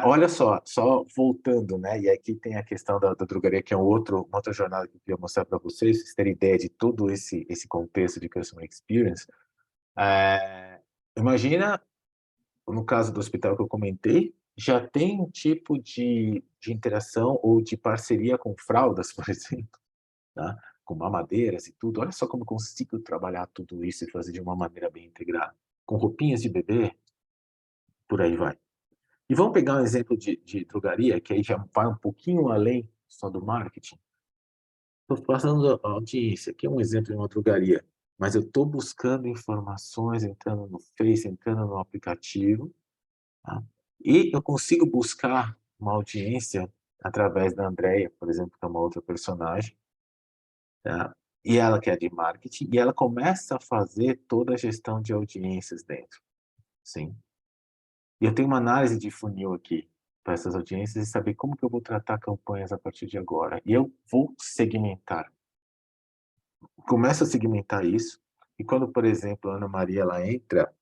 Olha só voltando, né? E aqui tem a questão da drogaria, que é uma outra jornada que eu queria mostrar para vocês terem ideia de todo esse contexto de customer experience. Imagina, no caso do hospital que eu comentei, já tem um tipo de interação ou de parceria com fraldas, por exemplo, tá? Com mamadeiras e tudo. Olha só como eu consigo trabalhar tudo isso e fazer de uma maneira bem integrada. Com roupinhas de bebê, por aí vai. E vamos pegar um exemplo de drogaria, que aí já vai um pouquinho além só do marketing. Estou passando a audiência, aqui é um exemplo de uma drogaria, mas eu estou buscando informações, entrando no Face, entrando no aplicativo, tá? E eu consigo buscar uma audiência através da Andrea, por exemplo, que é uma outra personagem, tá? E ela que é de marketing, e ela começa a fazer toda a gestão de audiências dentro, sim. E eu tenho uma análise de funil aqui para essas audiências e saber como que eu vou tratar campanhas a partir de agora. E eu vou segmentar. Começo a segmentar isso, e quando, por exemplo, a Ana Maria ela entra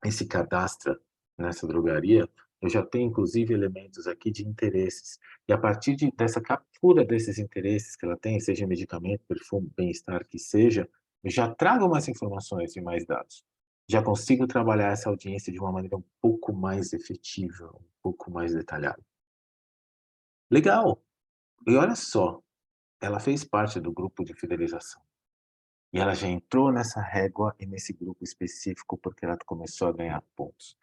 e se cadastra nessa drogaria, eu já tenho, inclusive, elementos aqui de interesses. E a partir dessa captura desses interesses que ela tem, seja medicamento, perfume, bem-estar, que seja, eu já trago mais informações e mais dados. Já consigo trabalhar essa audiência de uma maneira um pouco mais efetiva, um pouco mais detalhada. Legal! E olha só, ela fez parte do grupo de fidelização. E ela já entrou nessa régua e nesse grupo específico porque ela começou a ganhar pontos.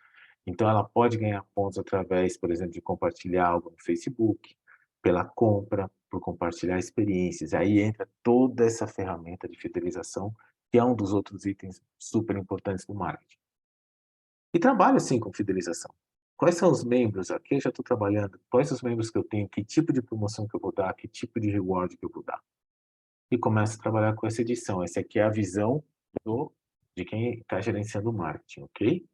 Então, ela pode ganhar pontos através, por exemplo, de compartilhar algo no Facebook, pela compra, por compartilhar experiências. Aí entra toda essa ferramenta de fidelização, que é um dos outros itens super importantes do marketing. E trabalho, sim, com fidelização. Quais são os membros? Aqui eu já estou trabalhando. Quais são os membros que eu tenho? Que tipo de promoção que eu vou dar? Que tipo de reward que eu vou dar? E começa a trabalhar com essa edição. Essa aqui é a visão de quem está gerenciando o marketing, ok?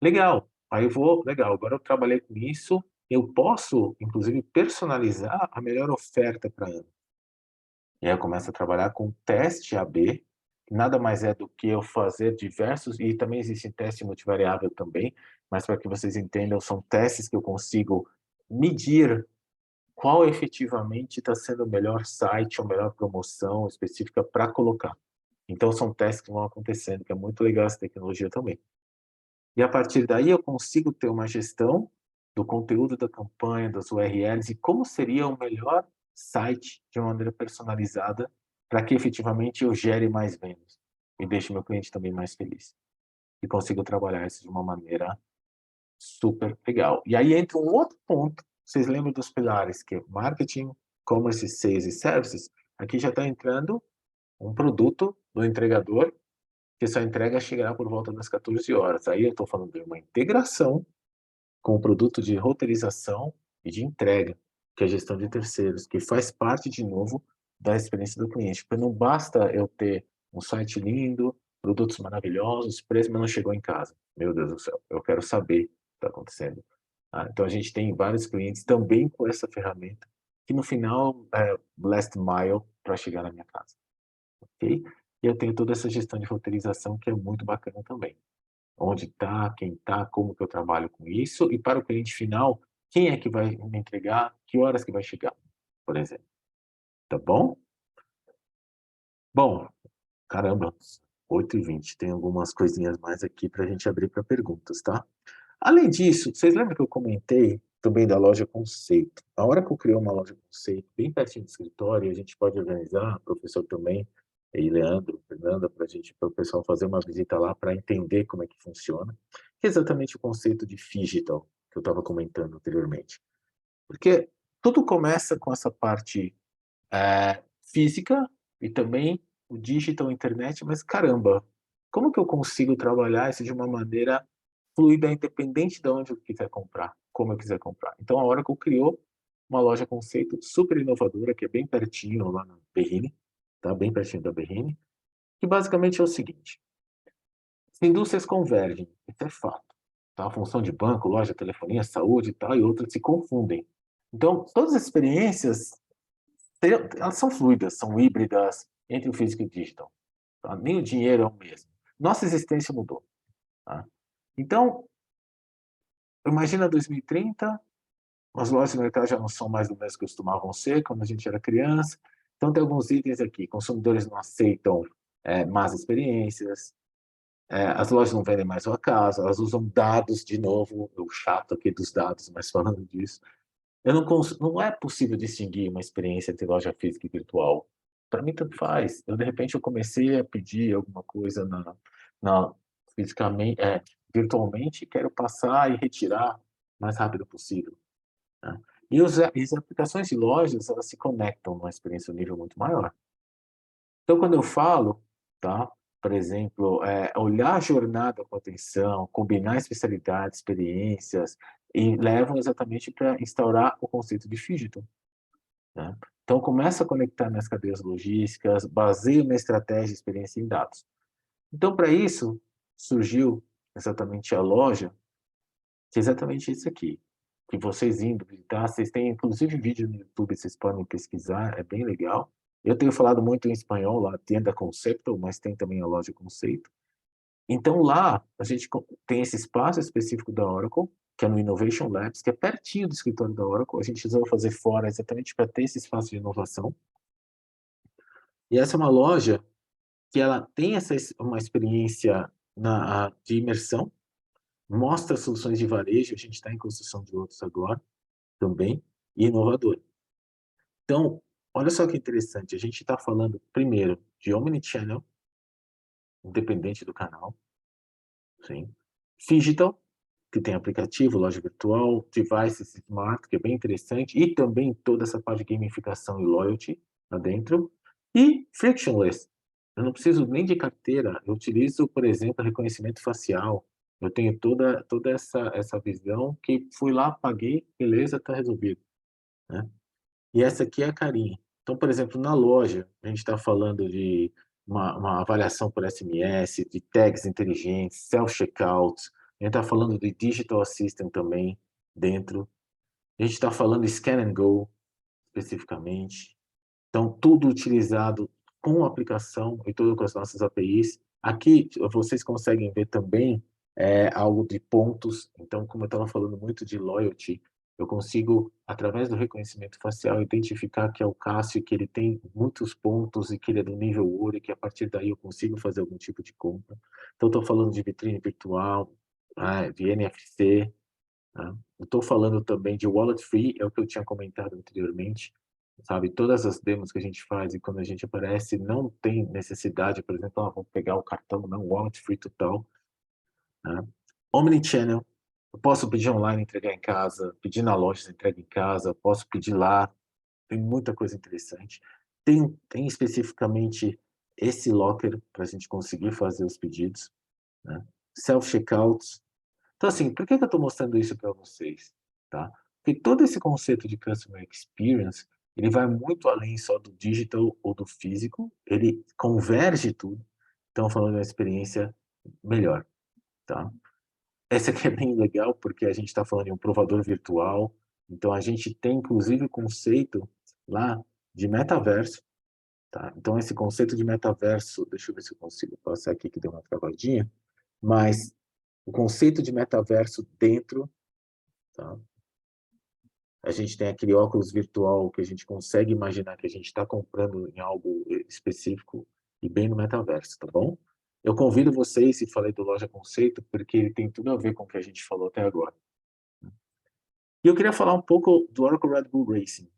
Legal. Aí legal, agora eu trabalhei com isso, eu posso, inclusive, personalizar a melhor oferta para ela. E aí eu começo a trabalhar com teste AB, que nada mais é do que eu fazer diversos, e também existe teste multivariável também, mas para que vocês entendam, são testes que eu consigo medir qual efetivamente está sendo o melhor site ou melhor promoção específica para colocar. Então, são testes que vão acontecendo, que é muito legal essa tecnologia também. E a partir daí eu consigo ter uma gestão do conteúdo da campanha, das URLs e como seria o melhor site de uma maneira personalizada para que efetivamente eu gere mais vendas e deixe meu cliente também mais feliz. E consigo trabalhar isso de uma maneira super legal. E aí entra um outro ponto. Vocês lembram dos pilares que é marketing, commerce, sales e services? Aqui já está entrando um produto do entregador que sua entrega chegará por volta das 14 horas. Aí eu estou falando de uma integração com o produto de roteirização e de entrega, que é a gestão de terceiros, que faz parte, de novo, da experiência do cliente. Porque não basta eu ter um site lindo, produtos maravilhosos, preço, mas não chegou em casa. Meu Deus do céu, eu quero saber o que está acontecendo. Então, a gente tem vários clientes também com essa ferramenta, que no final é last mile para chegar na minha casa. Ok? E eu tenho toda essa gestão de roteirização que é muito bacana também. Onde está, quem está, como que eu trabalho com isso, e para o cliente final, quem é que vai me entregar, que horas que vai chegar, por exemplo. Tá bom? Bom, caramba, 8h20, tem algumas coisinhas mais aqui para a gente abrir para perguntas, tá? Além disso, vocês lembram que eu comentei também da loja conceito? A hora que eu criei uma loja conceito, bem pertinho do escritório, a gente pode organizar, professor também, e Leandro, Fernanda, para o pessoal fazer uma visita lá para entender como é que funciona, que é exatamente o conceito de digital que eu estava comentando anteriormente. Porque tudo começa com essa parte física e também o digital, internet, mas caramba, como que eu consigo trabalhar isso de uma maneira fluida, independente de onde eu quiser comprar, como eu quiser comprar. Então, a Oracle criou uma loja conceito super inovadora, que é bem pertinho lá na Berrini, tá? Bem pertinho da Berrini, que basicamente é o seguinte: as indústrias convergem, isso é fato. Tá? A função de banco, loja, telefonia, saúde e tal, e outras se confundem. Então, todas as experiências, elas são fluidas, são híbridas entre o físico e o digital. Tá? Nem o dinheiro é o mesmo. Nossa existência mudou. Tá? Então, imagina 2030, as lojas de mercado já não são mais do mesmo que costumavam ser quando a gente era criança. Então, tem alguns itens aqui. Consumidores não aceitam más experiências, as lojas não vendem mais ao acaso, elas usam dados, de novo, o chato aqui dos dados, mas falando disso. Não é possível distinguir uma experiência entre loja física e virtual. Para mim, tanto faz. De repente, eu comecei a pedir alguma coisa fisicamente, virtualmente, e quero passar e retirar o mais rápido possível. Né? E as aplicações de lojas, elas se conectam numa experiência um nível muito maior. Então, quando eu falo, tá, por exemplo, olhar a jornada com atenção, combinar especialidades, experiências, e levam exatamente para instaurar o conceito de digital. Né? Então, começa a conectar minhas cadeias logísticas, baseio minha estratégia de experiência em dados. Então, para isso, surgiu exatamente a loja, que é exatamente isso aqui. Que vocês indo visitar, vocês têm inclusive vídeo no YouTube, vocês podem pesquisar, é bem legal. Eu tenho falado muito em espanhol lá, Tienda Concepto, mas tem também a loja Conceito. Então lá, a gente tem esse espaço específico da Oracle, que é no Innovation Labs, que é pertinho do escritório da Oracle. A gente resolveu fazer fora exatamente para ter esse espaço de inovação. E essa é uma loja que ela tem uma experiência de imersão, mostra soluções de varejo, a gente está em construção de outros agora também, e inovador. Então, olha só que interessante, a gente está falando primeiro de omnichannel, independente do canal, sim. Digital, que tem aplicativo, loja virtual, devices smart, que é bem interessante, e também toda essa parte de gamificação e loyalty lá dentro, e frictionless. Eu não preciso nem de carteira, eu utilizo, por exemplo, reconhecimento facial. Eu tenho toda essa visão que fui lá, paguei, beleza, está resolvido. Né? E essa aqui é a carinha. Então, por exemplo, na loja, a gente está falando de uma avaliação por SMS, de tags inteligentes, self-checkout, a gente está falando de digital assistant também dentro, a gente está falando de scan and go, especificamente. Então, tudo utilizado com a aplicação e tudo com as nossas APIs. Aqui, vocês conseguem ver também algo de pontos. Então, como eu estava falando muito de loyalty, eu consigo, através do reconhecimento facial, identificar que é o Cássio, que ele tem muitos pontos e que ele é do nível ouro e que a partir daí eu consigo fazer algum tipo de compra. Então, estou falando de vitrine virtual, de NFC. Né? Eu estou falando também de wallet free, é o que eu tinha comentado anteriormente. Sabe, todas as demos que a gente faz e quando a gente aparece, não tem necessidade, por exemplo, vou pegar o cartão, não, wallet free total. Né? Omnichannel, eu posso pedir online, entregar em casa, pedir na loja, entrega em casa, posso pedir lá, tem muita coisa interessante. Tem especificamente esse locker para a gente conseguir fazer os pedidos. Né? Self-checkouts. Então, assim, por que eu estou mostrando isso para vocês? Tá? Porque todo esse conceito de Customer Experience, ele vai muito além só do digital ou do físico, ele converge tudo. Então, falando de uma experiência melhor, tá? Essa aqui é bem legal, porque a gente está falando de um provador virtual, então a gente tem, inclusive, o conceito lá de metaverso, tá? Então, esse conceito de metaverso, deixa eu ver se eu consigo passar aqui, que deu uma travadinha, mas o conceito de metaverso dentro, tá? A gente tem aquele óculos virtual que a gente consegue imaginar que a gente está comprando em algo específico e bem no metaverso, tá bom? Eu convido vocês, e falei do Loja Conceito, porque ele tem tudo a ver com o que a gente falou até agora. E eu queria falar um pouco do Oracle Red Bull Racing.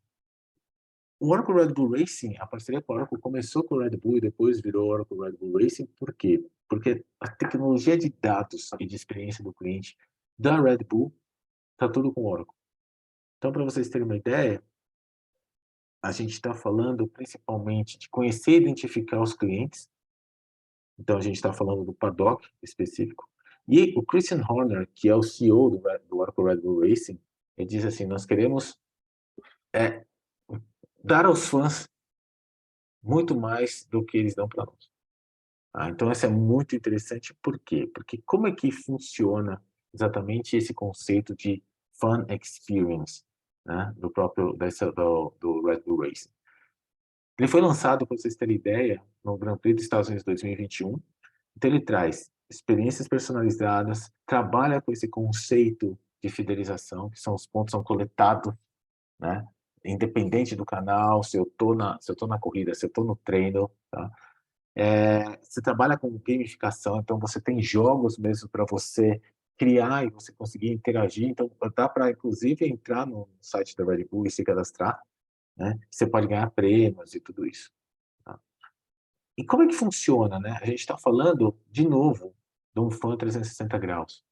O Oracle Red Bull Racing, a parceria com a Oracle começou com o Red Bull e depois virou Oracle Red Bull Racing. Por quê? Porque a tecnologia de dados e de experiência do cliente da Red Bull está tudo com o Oracle. Então, para vocês terem uma ideia, a gente está falando principalmente de conhecer e identificar os clientes. Então, a gente está falando do paddock específico. E o Christian Horner, que é o CEO do Oracle Red Bull Racing, ele diz assim, nós queremos dar aos fãs muito mais do que eles dão para nós. Então, isso é muito interessante. Por quê? Porque como é que funciona exatamente esse conceito de fan experience, né, do Red Bull Racing? Ele foi lançado, para vocês terem ideia, no Grand Prix dos Estados Unidos 2021. Então, ele traz experiências personalizadas, trabalha com esse conceito de fidelização, que são os pontos são coletados, né? Independente do canal, se eu tô na corrida, se eu tô no treino, tá? Você trabalha com gamificação, então você tem jogos mesmo para você criar e você conseguir interagir. Então, dá para, inclusive, entrar no site da Red Bull e se cadastrar, né? Você pode ganhar prêmios e tudo isso. Tá? E como é que funciona, né? A gente está falando, de novo, de um fã 360 graus.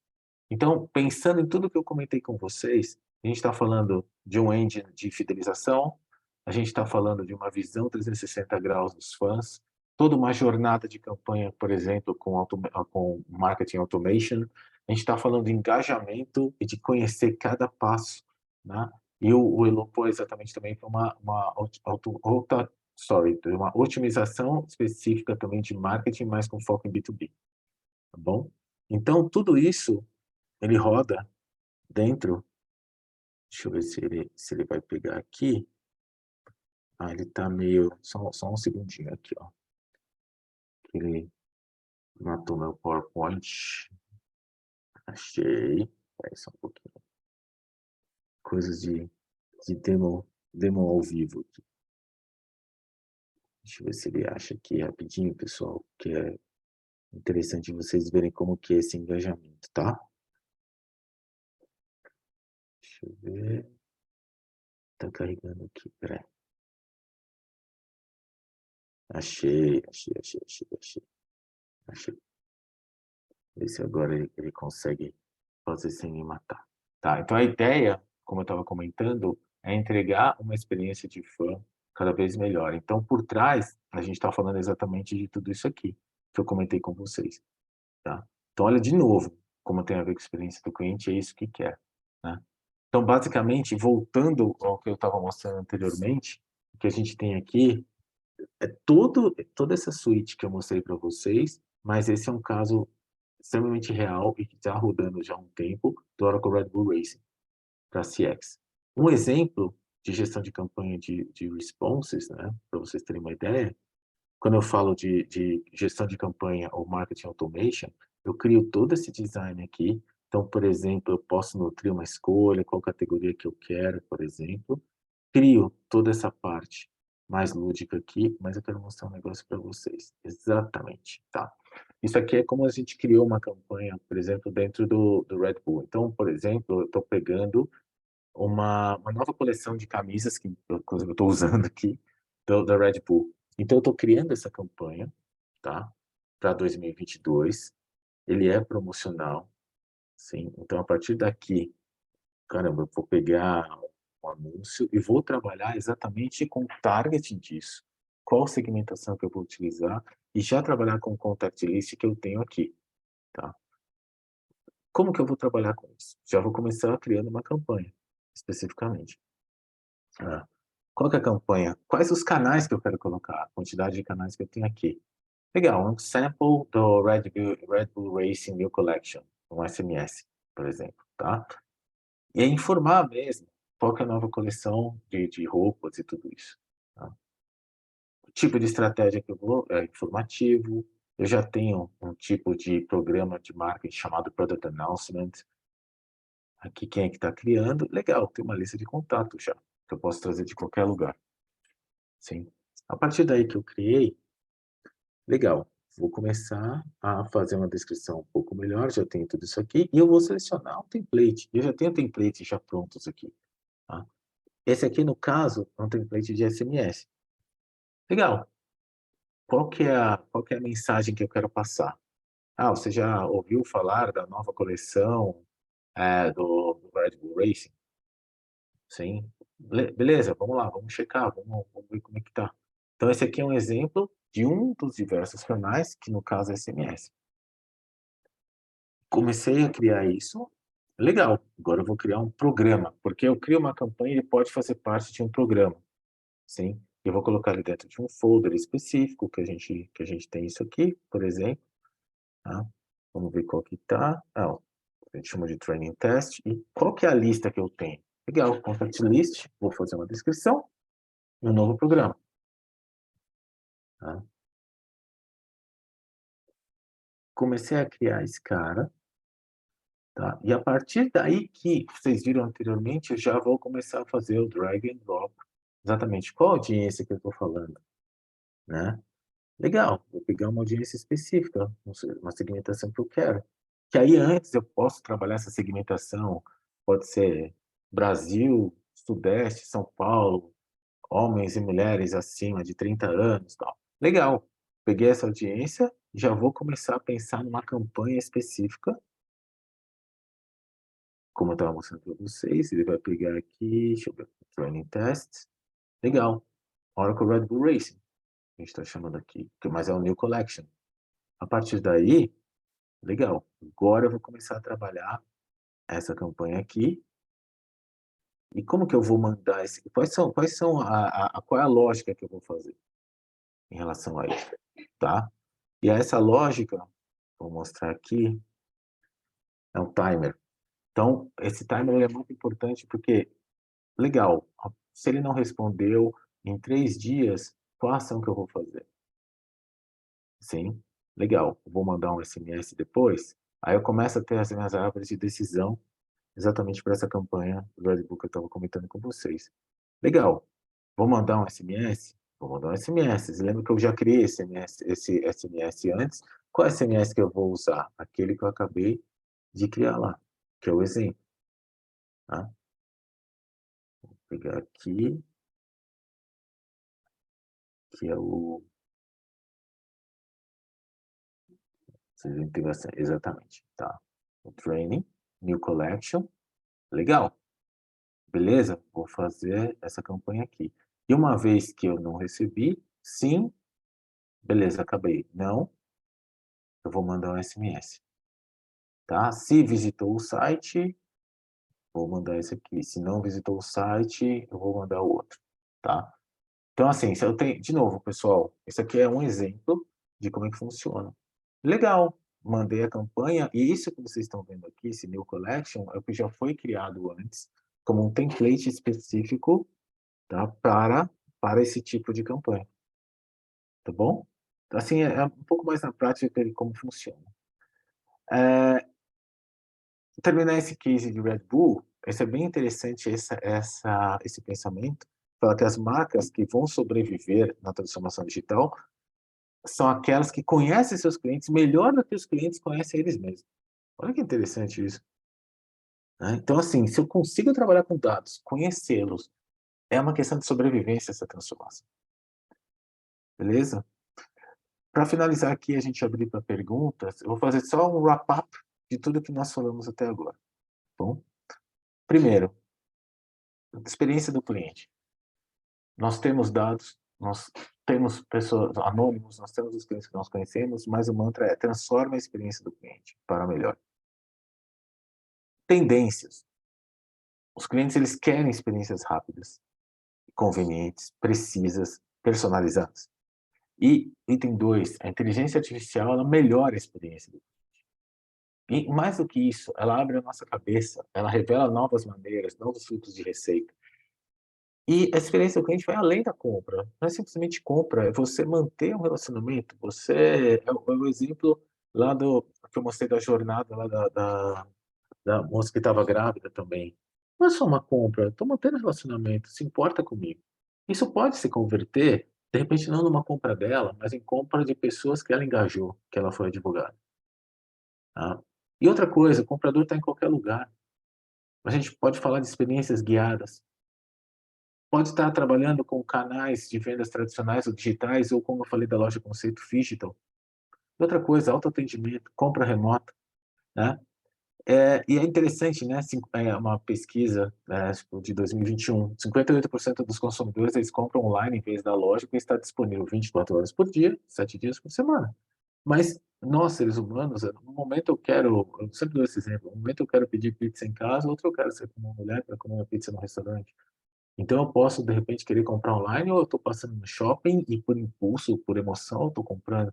Então, pensando em tudo que eu comentei com vocês, a gente está falando de um engine de fidelização, a gente está falando de uma visão 360 graus dos fãs, toda uma jornada de campanha, por exemplo, com marketing automation, a gente está falando de engajamento e de conhecer cada passo, né? E o Elo foi exatamente também para uma otimização específica também de marketing, mas com foco em B2B, tá bom? Então, tudo isso ele roda dentro, deixa eu ver se ele vai pegar aqui. Ele tá meio, só um segundinho aqui, ó. Ele matou meu PowerPoint. Achei. Só um pouquinho. Coisas de demo ao vivo aqui. Deixa eu ver se ele acha aqui rapidinho, pessoal, que é interessante vocês verem como que é esse engajamento, tá? Deixa eu ver. Tá carregando aqui, peraí. Achei. Ver se agora ele consegue fazer sem me matar. Tá, então a ideia, como eu estava comentando, é entregar uma experiência de fã cada vez melhor. Então, por trás, a gente está falando exatamente de tudo isso aqui, que eu comentei com vocês. Tá? Então, olha de novo como tem a ver com a experiência do cliente, é isso que quer. Né? Então, basicamente, voltando ao que eu estava mostrando anteriormente, o que a gente tem aqui é toda essa suíte que eu mostrei para vocês, mas esse é um caso extremamente real e que está rodando já há um tempo do Oracle Red Bull Racing para CX. Um exemplo de gestão de campanha de responses, né, para vocês terem uma ideia, quando eu falo de gestão de campanha ou marketing automation, eu crio todo esse design aqui. Então, por exemplo, eu posso nutrir uma escolha, qual categoria que eu quero, por exemplo. Crio toda essa parte mais lúdica aqui, mas eu quero mostrar um negócio para vocês. Exatamente, tá? Isso aqui é como a gente criou uma campanha, por exemplo, dentro do Red Bull. Então, por exemplo, eu estou pegando uma nova coleção de camisas que inclusive eu estou usando aqui da Red Bull. Então, eu estou criando essa campanha, tá? Para 2022. Ele é promocional, sim. Então, a partir daqui, caramba, eu vou pegar um anúncio e vou trabalhar exatamente com o targeting disso. Qual segmentação que eu vou utilizar e já trabalhar com o contact list que eu tenho aqui, tá? Como que eu vou trabalhar com isso? Já vou começar criando uma campanha, especificamente. Qual que é a campanha? Quais os canais que eu quero colocar? A quantidade de canais que eu tenho aqui. Legal, um sample do Red Bull Racing New Collection, um SMS, por exemplo, tá? E é informar mesmo qual que é a nova coleção de roupas e tudo isso. Tá? O tipo de estratégia que eu vou é informativo. Eu já tenho um tipo de programa de marketing chamado Product Announcement. Aqui quem é que está criando? Legal, tem uma lista de contatos já, que eu posso trazer de qualquer lugar. Sim. A partir daí que eu criei, legal, vou começar a fazer uma descrição um pouco melhor, já tenho tudo isso aqui, e eu vou selecionar um template. Eu já tenho templates já prontos aqui. Tá? Esse aqui, no caso, é um template de SMS. Legal. Qual que é a mensagem que eu quero passar? Ah, você já ouviu falar da nova coleção do Red Bull Racing? Sim. Beleza, vamos lá, vamos checar, vamos ver como é que tá. Então, esse aqui é um exemplo de um dos diversos canais, que no caso é SMS. Comecei a criar isso, legal, agora eu vou criar um programa, porque eu crio uma campanha e ele pode fazer parte de um programa, sim? Eu vou colocar ele dentro de um folder específico, que a gente tem isso aqui, por exemplo, tá? Vamos ver qual que tá. Ah, a gente chama de training test. E qual que é a lista que eu tenho? Legal, contact list, vou fazer uma descrição e um novo programa. Tá? Comecei a criar esse cara, tá? E a partir daí que vocês viram anteriormente, eu já vou começar a fazer o drag and drop. Exatamente qual audiência que eu estou falando, né? Legal, vou pegar uma audiência específica, uma segmentação que eu quero. Que aí antes eu posso trabalhar essa segmentação, pode ser Brasil, Sudeste, São Paulo, homens e mulheres acima de 30 anos, tal. Legal, peguei essa audiência, já vou começar a pensar numa campanha específica, como eu estava mostrando para vocês, ele vai pegar aqui, deixa eu ver, training test, legal, Oracle Red Bull Racing, a gente está chamando aqui, mas é o New Collection. A partir daí, legal, agora eu vou começar a trabalhar essa campanha aqui, e como que eu vou mandar esse, qual é a lógica que eu vou fazer em relação a isso, tá? E essa lógica, vou mostrar aqui, é um timer. Então, esse timer ele é muito importante porque, legal, se ele não respondeu em 3 dias, qual a ação que eu vou fazer? Sim, legal, vou mandar um SMS depois, aí eu começo a ter as minhas árvores de decisão exatamente para essa campanha do Red Bull que eu estava comentando com vocês. Legal, vou mandar um SMS? Vou mandar um SMS. Vocês lembram que eu já criei esse SMS antes? Qual SMS que eu vou usar? Aquele que eu acabei de criar lá, que é o exemplo. Tá? Vou pegar aqui, que é o... integração, exatamente. Tá? O training, new collection. Legal. Beleza? Vou fazer essa campanha aqui. E uma vez que eu não recebi, sim, beleza, acabei. Não, eu vou mandar um SMS. Tá? Se visitou o site, vou mandar esse aqui. Se não visitou o site, eu vou mandar o outro. Tá? Então, assim, se eu tenho, de novo, pessoal, esse aqui é um exemplo de como é que funciona. Legal, mandei a campanha, e isso que vocês estão vendo aqui, esse New Collection, é o que já foi criado antes, como um template específico, tá? Para esse tipo de campanha. Tá bom? Então, assim, é um pouco mais na prática de como funciona. Terminar esse case de Red Bull, esse é bem interessante esse pensamento, fala que as marcas que vão sobreviver na transformação digital são aquelas que conhecem seus clientes melhor do que os clientes conhecem eles mesmos. Olha que interessante isso. Né? Então, assim, se eu consigo trabalhar com dados, conhecê-los, é uma questão de sobrevivência essa transformação. Beleza? Para finalizar aqui, a gente abrir para perguntas, eu vou fazer só um wrap-up de tudo que nós falamos até agora. Tá bom? Primeiro, experiência do cliente. Nós temos dados, nós temos pessoas anônimos, nós temos os clientes que nós conhecemos, mas o mantra é transforma a experiência do cliente para melhor. Tendências. Os clientes eles querem experiências rápidas. convenientes, precisas, personalizadas. E item 2, a inteligência artificial ela melhora a experiência. E mais do que isso, ela abre a nossa cabeça, ela revela novas maneiras, novos frutos de receita. E a experiência do cliente vai além da compra, não é simplesmente compra, é você manter um relacionamento. Você é o exemplo lá do que eu mostrei da jornada lá da moça que estava grávida também. Não é só uma compra, estou mantendo relacionamento, se importa comigo. Isso pode se converter, de repente, não numa compra dela, mas em compra de pessoas que ela engajou, que ela foi advogada. Tá? E outra coisa, o comprador está em qualquer lugar. A gente pode falar de experiências guiadas. Pode estar trabalhando com canais de vendas tradicionais ou digitais, ou como eu falei da loja conceito digital. Outra coisa, autoatendimento, compra remota, né? E é interessante, né? Uma pesquisa tipo, de 2021, 58% dos consumidores eles compram online em vez da loja, que está disponível 24 horas por dia, 7 dias por semana. Mas nós, seres humanos, no momento eu sempre dou esse exemplo, no momento eu quero pedir pizza em casa, outro eu quero ser como uma mulher para comer uma pizza no restaurante. Então eu posso, de repente, querer comprar online, ou eu estou passando no shopping e por impulso, por emoção, estou comprando.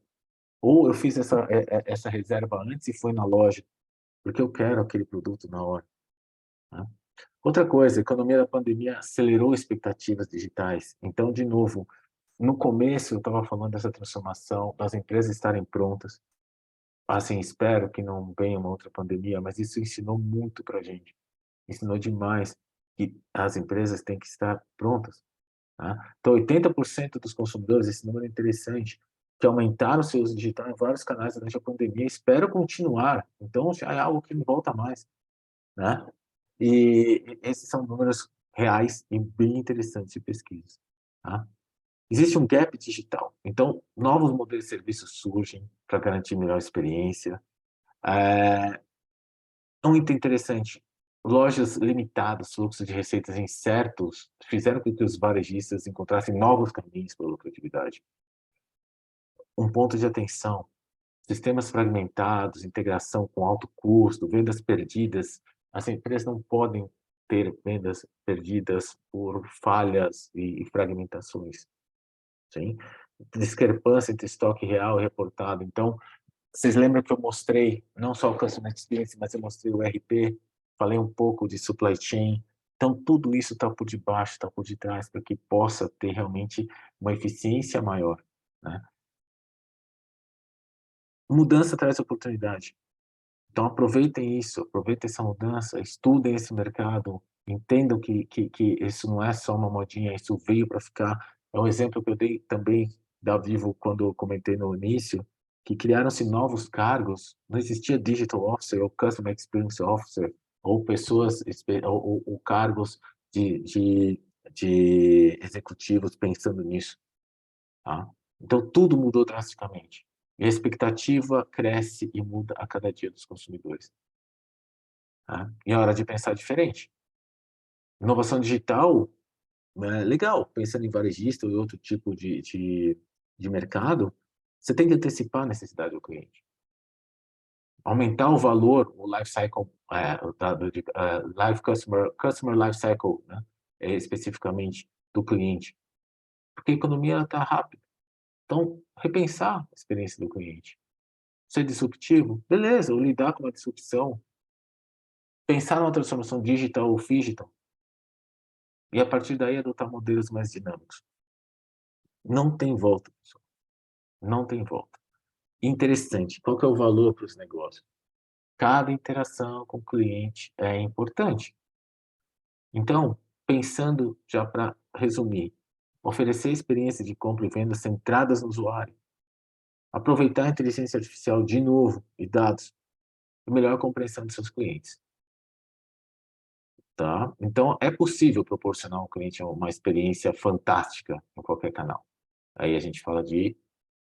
Ou eu fiz essa reserva antes e fui na loja, porque eu quero aquele produto na hora. Né? Outra coisa, a economia da pandemia acelerou expectativas digitais. Então, de novo, no começo eu estava falando dessa transformação, das empresas estarem prontas. Assim, espero que não venha uma outra pandemia, mas isso ensinou muito para a gente. Ensinou demais que as empresas têm que estar prontas. Tá? Então, 80% dos consumidores, esse número é interessante, que aumentaram o seu uso digital em vários canais durante a pandemia, espero continuar. Então, já é algo que não volta mais. Né? E esses são números reais e bem interessantes de pesquisa. Tá? Existe um gap digital. Então, novos modelos de serviços surgem para garantir melhor experiência. Um item interessante, lojas limitadas, fluxos de receitas incertos, fizeram com que os varejistas encontrassem novos caminhos para a lucratividade. Um ponto de atenção, sistemas fragmentados, integração com alto custo, vendas perdidas. As empresas não podem ter vendas perdidas por falhas e fragmentações. Sim? Discrepância entre estoque real e reportado. Então, vocês lembram que eu mostrei não só o Customer Experience, mas eu mostrei o RP, falei um pouco de supply chain. Então, tudo isso está por debaixo, está por detrás, para que possa ter realmente uma eficiência maior. Né? Mudança traz oportunidade. Então, aproveitem isso, aproveitem essa mudança, estudem esse mercado, entendam que isso não é só uma modinha, isso veio para ficar. É um exemplo que eu dei também da Vivo quando eu comentei no início, que criaram-se novos cargos, não existia Digital Officer ou Customer Experience Officer, ou pessoas, ou cargos de executivos pensando nisso. Tá? Então, tudo mudou drasticamente. E a expectativa cresce e muda a cada dia dos consumidores. Tá? E é hora de pensar diferente. Inovação digital, legal, pensando em varejista ou outro tipo de mercado, você tem que antecipar a necessidade do cliente. Aumentar o valor, o life cycle, customer life cycle, né? Especificamente, do cliente. Porque a economia está rápida. Então, repensar a experiência do cliente. Ser disruptivo? Beleza, ou lidar com uma disrupção. Pensar numa transformação digital ou phygital. E a partir daí adotar modelos mais dinâmicos. Não tem volta, pessoal. Não tem volta. Interessante. Qual que é o valor para os negócios? Cada interação com o cliente é importante. Então, pensando já para resumir, oferecer experiências de compra e venda centradas no usuário. Aproveitar a inteligência artificial de novo e dados e melhor compreensão dos seus clientes. Tá? Então, é possível proporcionar ao cliente uma experiência fantástica em qualquer canal. Aí a gente fala de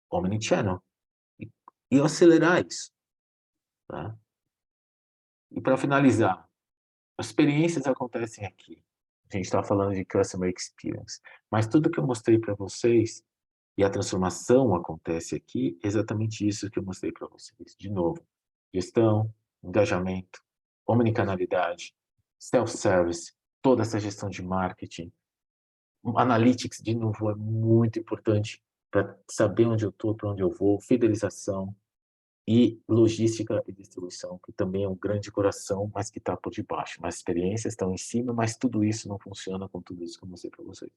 omnichannel. E acelerar isso. Tá? E para finalizar, as experiências acontecem aqui. A gente está falando de Customer Experience. Mas tudo que eu mostrei para vocês, e a transformação acontece aqui, é exatamente isso que eu mostrei para vocês. De novo, gestão, engajamento, omnicanalidade, self-service, toda essa gestão de marketing, Analytics, de novo, é muito importante para saber onde eu estou, para onde eu vou, fidelização e logística e distribuição, que também é um grande coração, mas que está por debaixo. As experiências estão em cima, mas tudo isso não funciona com tudo isso que eu mostrei para vocês.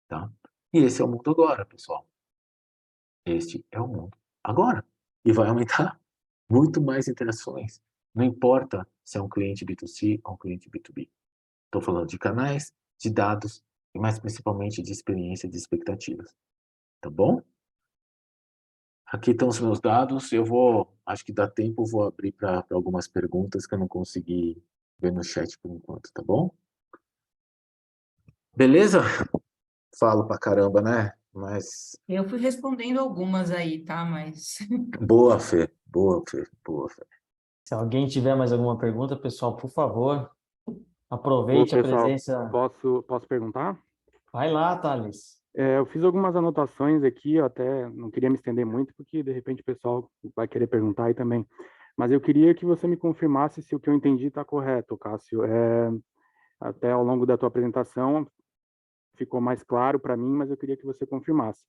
Tá? E esse é o mundo agora, pessoal. Este é o mundo agora. E vai aumentar muito mais interações. Não importa se é um cliente B2C ou um cliente B2B. Estou falando de canais, de dados e mais principalmente de experiência e de expectativas. Tá bom? Aqui estão os meus dados. Eu vou, acho que dá tempo, vou abrir para algumas perguntas que eu não consegui ver no chat por enquanto, tá bom? Beleza? Falo pra caramba, né? Mas Eu fui respondendo algumas aí, tá? Mas boa, Fê. Boa, Fê. Boa, Fê. Se alguém tiver mais alguma pergunta, pessoal, por favor, Ô, aproveite a pessoal, presença. posso perguntar? Vai lá, Thales. Eu fiz algumas anotações aqui, eu até não queria me estender muito, porque de repente o pessoal vai querer perguntar aí também. Mas eu queria que você me confirmasse se o que eu entendi está correto, Cássio. Até ao longo da tua apresentação ficou mais claro para mim, mas eu queria que você confirmasse.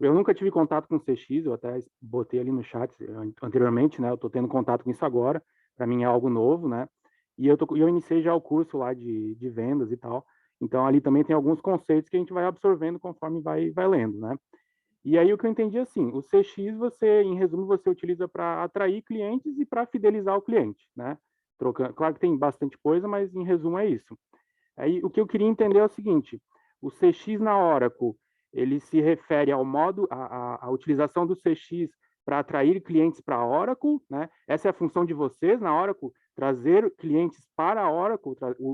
Eu nunca tive contato com o CX, eu até botei ali no chat anteriormente, né? Eu estou tendo contato com isso agora, para mim é algo novo, né? E eu iniciei já o curso lá de vendas e tal, então ali também tem alguns conceitos que a gente vai absorvendo conforme vai lendo, né? E aí o que eu entendi assim, o CX você, em resumo, você utiliza para atrair clientes e para fidelizar o cliente, né? Claro que tem bastante coisa, mas em resumo é isso. Aí o que eu queria entender é o seguinte: o CX na Oracle, ele se refere ao modo, a utilização do CX para atrair clientes para a Oracle, né? Essa é a função de vocês na Oracle, trazer clientes para a Oracle,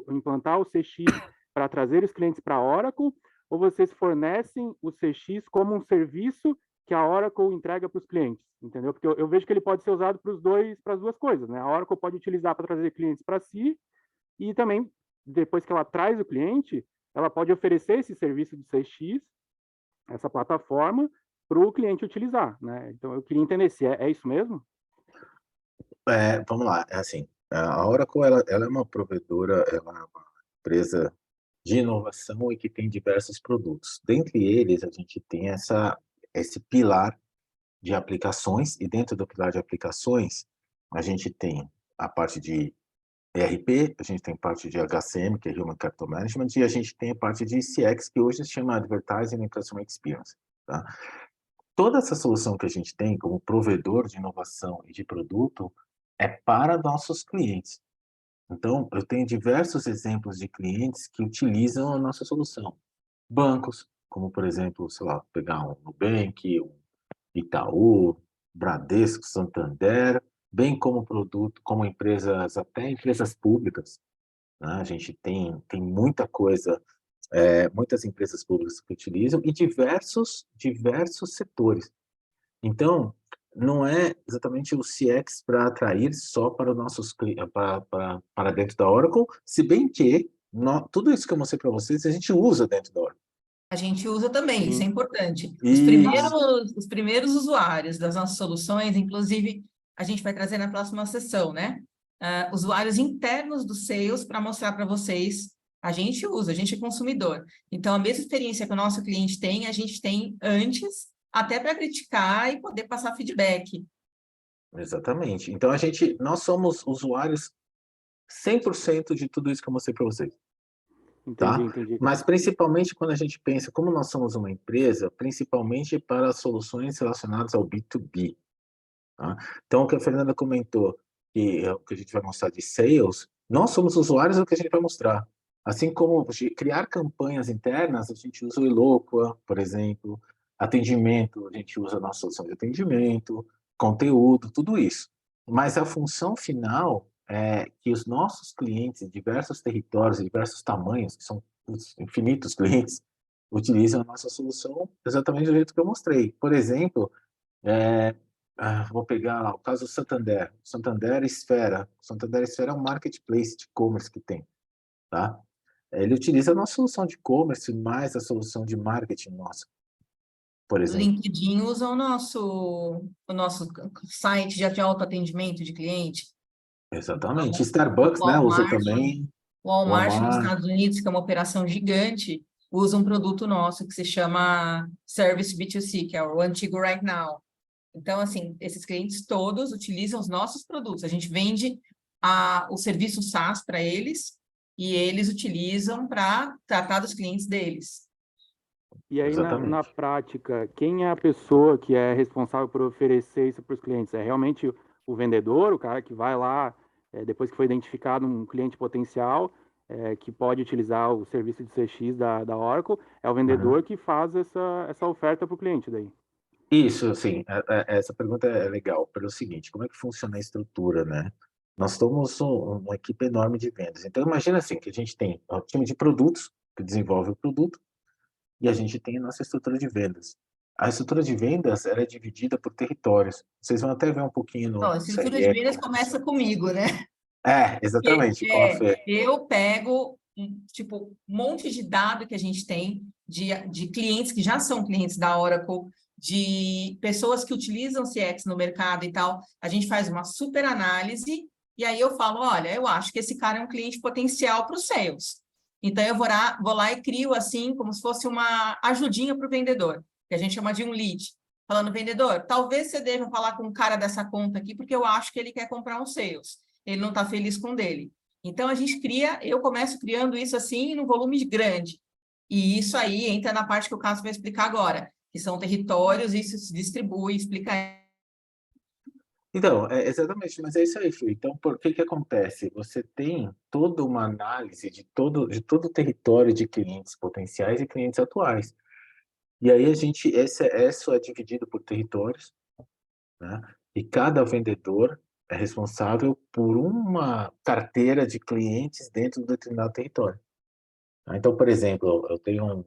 implantar o CX para trazer os clientes para a Oracle, ou vocês fornecem o CX como um serviço que a Oracle entrega para os clientes, entendeu? Porque eu vejo que ele pode ser usado para as duas coisas, né? A Oracle pode utilizar para trazer clientes para si e também depois que ela traz o cliente, ela pode oferecer esse serviço de CX, essa plataforma, para o cliente utilizar, né? Então, eu queria entender se é isso mesmo? Vamos lá, é assim, a Oracle, ela é uma provedora, ela é uma empresa de inovação e que tem diversos produtos. Dentre eles, a gente tem esse pilar de aplicações, e dentro do pilar de aplicações, a gente tem a parte de ERP, a gente tem parte de HCM, que é Human Capital Management, e a gente tem a parte de CX, que hoje se chama Advertising and Customer Experience. Tá? Toda essa solução que a gente tem como provedor de inovação e de produto é para nossos clientes. Então, eu tenho diversos exemplos de clientes que utilizam a nossa solução. Bancos, como por exemplo, sei lá, pegar um Nubank, um Itaú, Bradesco, Santander, bem como produto, como empresas, até empresas públicas, né? A gente tem muita coisa, muitas empresas públicas que utilizam e diversos setores. Então, não é exatamente o CX para atrair só para os nossos para dentro da Oracle, se bem que tudo isso que eu mostrei para vocês a gente usa dentro da Oracle. a gente usa também, isso é Sim. importante. Isso. Os primeiros usuários das nossas soluções, inclusive, a gente vai trazer na próxima sessão, né? Usuários internos do Sales para mostrar para vocês, a gente usa, a gente é consumidor. Então, a mesma experiência que o nosso cliente tem, a gente tem antes, até para criticar e poder passar feedback. Exatamente. Então, nós somos usuários 100% de tudo isso que eu mostrei para vocês. Tá? Entendi. Mas principalmente quando a gente pensa, como nós somos uma empresa, principalmente para soluções relacionadas ao B2B. Tá? Então, o que a Fernanda comentou, que é o que a gente vai mostrar de sales, nós somos usuários do que a gente vai mostrar. Assim como criar campanhas internas, a gente usa o Eloqua, por exemplo, atendimento, a gente usa a nossa solução de atendimento, conteúdo, tudo isso. Mas a função final é que os nossos clientes de diversos territórios, diversos tamanhos, que são os infinitos clientes, utilizam a nossa solução exatamente do jeito que eu mostrei. Por exemplo, vou pegar o caso do Santander. Santander Esfera. Santander Esfera é um marketplace de e-commerce que tem, tá? Ele utiliza a nossa solução de e-commerce mais a solução de marketing nossa, por O exemplo. LinkedIn usa o nosso site de autoatendimento de cliente. Exatamente. Starbucks, né, usa Walmart, também. O Walmart, nos Walmart. Estados Unidos, que é uma operação gigante, usa um produto nosso que se chama Service B2C, que é o antigo Right Now. Então, assim, esses clientes todos utilizam os nossos produtos. A gente vende o serviço SaaS para eles e eles utilizam para tratar dos clientes deles. E aí, na Exatamente. prática, quem é a pessoa que é responsável por oferecer isso para os clientes? É realmente o vendedor, o cara que vai lá, depois que foi identificado um cliente potencial, que pode utilizar o serviço de CX da Oracle, é o Uhum. vendedor que faz essa oferta para o cliente daí. Isso, assim, essa pergunta é legal, pelo seguinte, como é que funciona a estrutura, né? Nós somos uma equipe enorme de vendas. Então, imagina assim, que a gente tem o time de produtos, que desenvolve o produto, e a gente tem a nossa estrutura de vendas. A estrutura de vendas, ela é dividida por territórios. Vocês vão até ver um pouquinho Bom, no a estrutura de CRM vendas como começa funciona. comigo, né? Exatamente, com a Fê. Eu pego, tipo, um monte de dado que a gente tem de clientes que já são clientes da Oracle, de pessoas que utilizam CX no mercado e tal. A gente faz uma super análise e aí eu falo, olha, eu acho que esse cara é um cliente potencial para o sales. Então, eu vou lá e crio, assim, como se fosse uma ajudinha para o vendedor, que a gente chama de um lead. Falando, vendedor, talvez você deva falar com o cara dessa conta aqui, porque eu acho que ele quer comprar um sales. Ele não está feliz com o dele. Então, a gente eu começo criando isso assim, num volume grande. E isso aí entra na parte que o Cássio vai explicar agora, que são territórios, isso se distribui, explica. Então, exatamente, mas é isso aí, Fê. Então, por que que acontece? Você tem toda uma análise de todo o território de clientes potenciais e clientes atuais. E aí isso é dividido por territórios, né? E cada vendedor é responsável por uma carteira de clientes dentro do determinado território. Tá? Então, por exemplo, eu tenho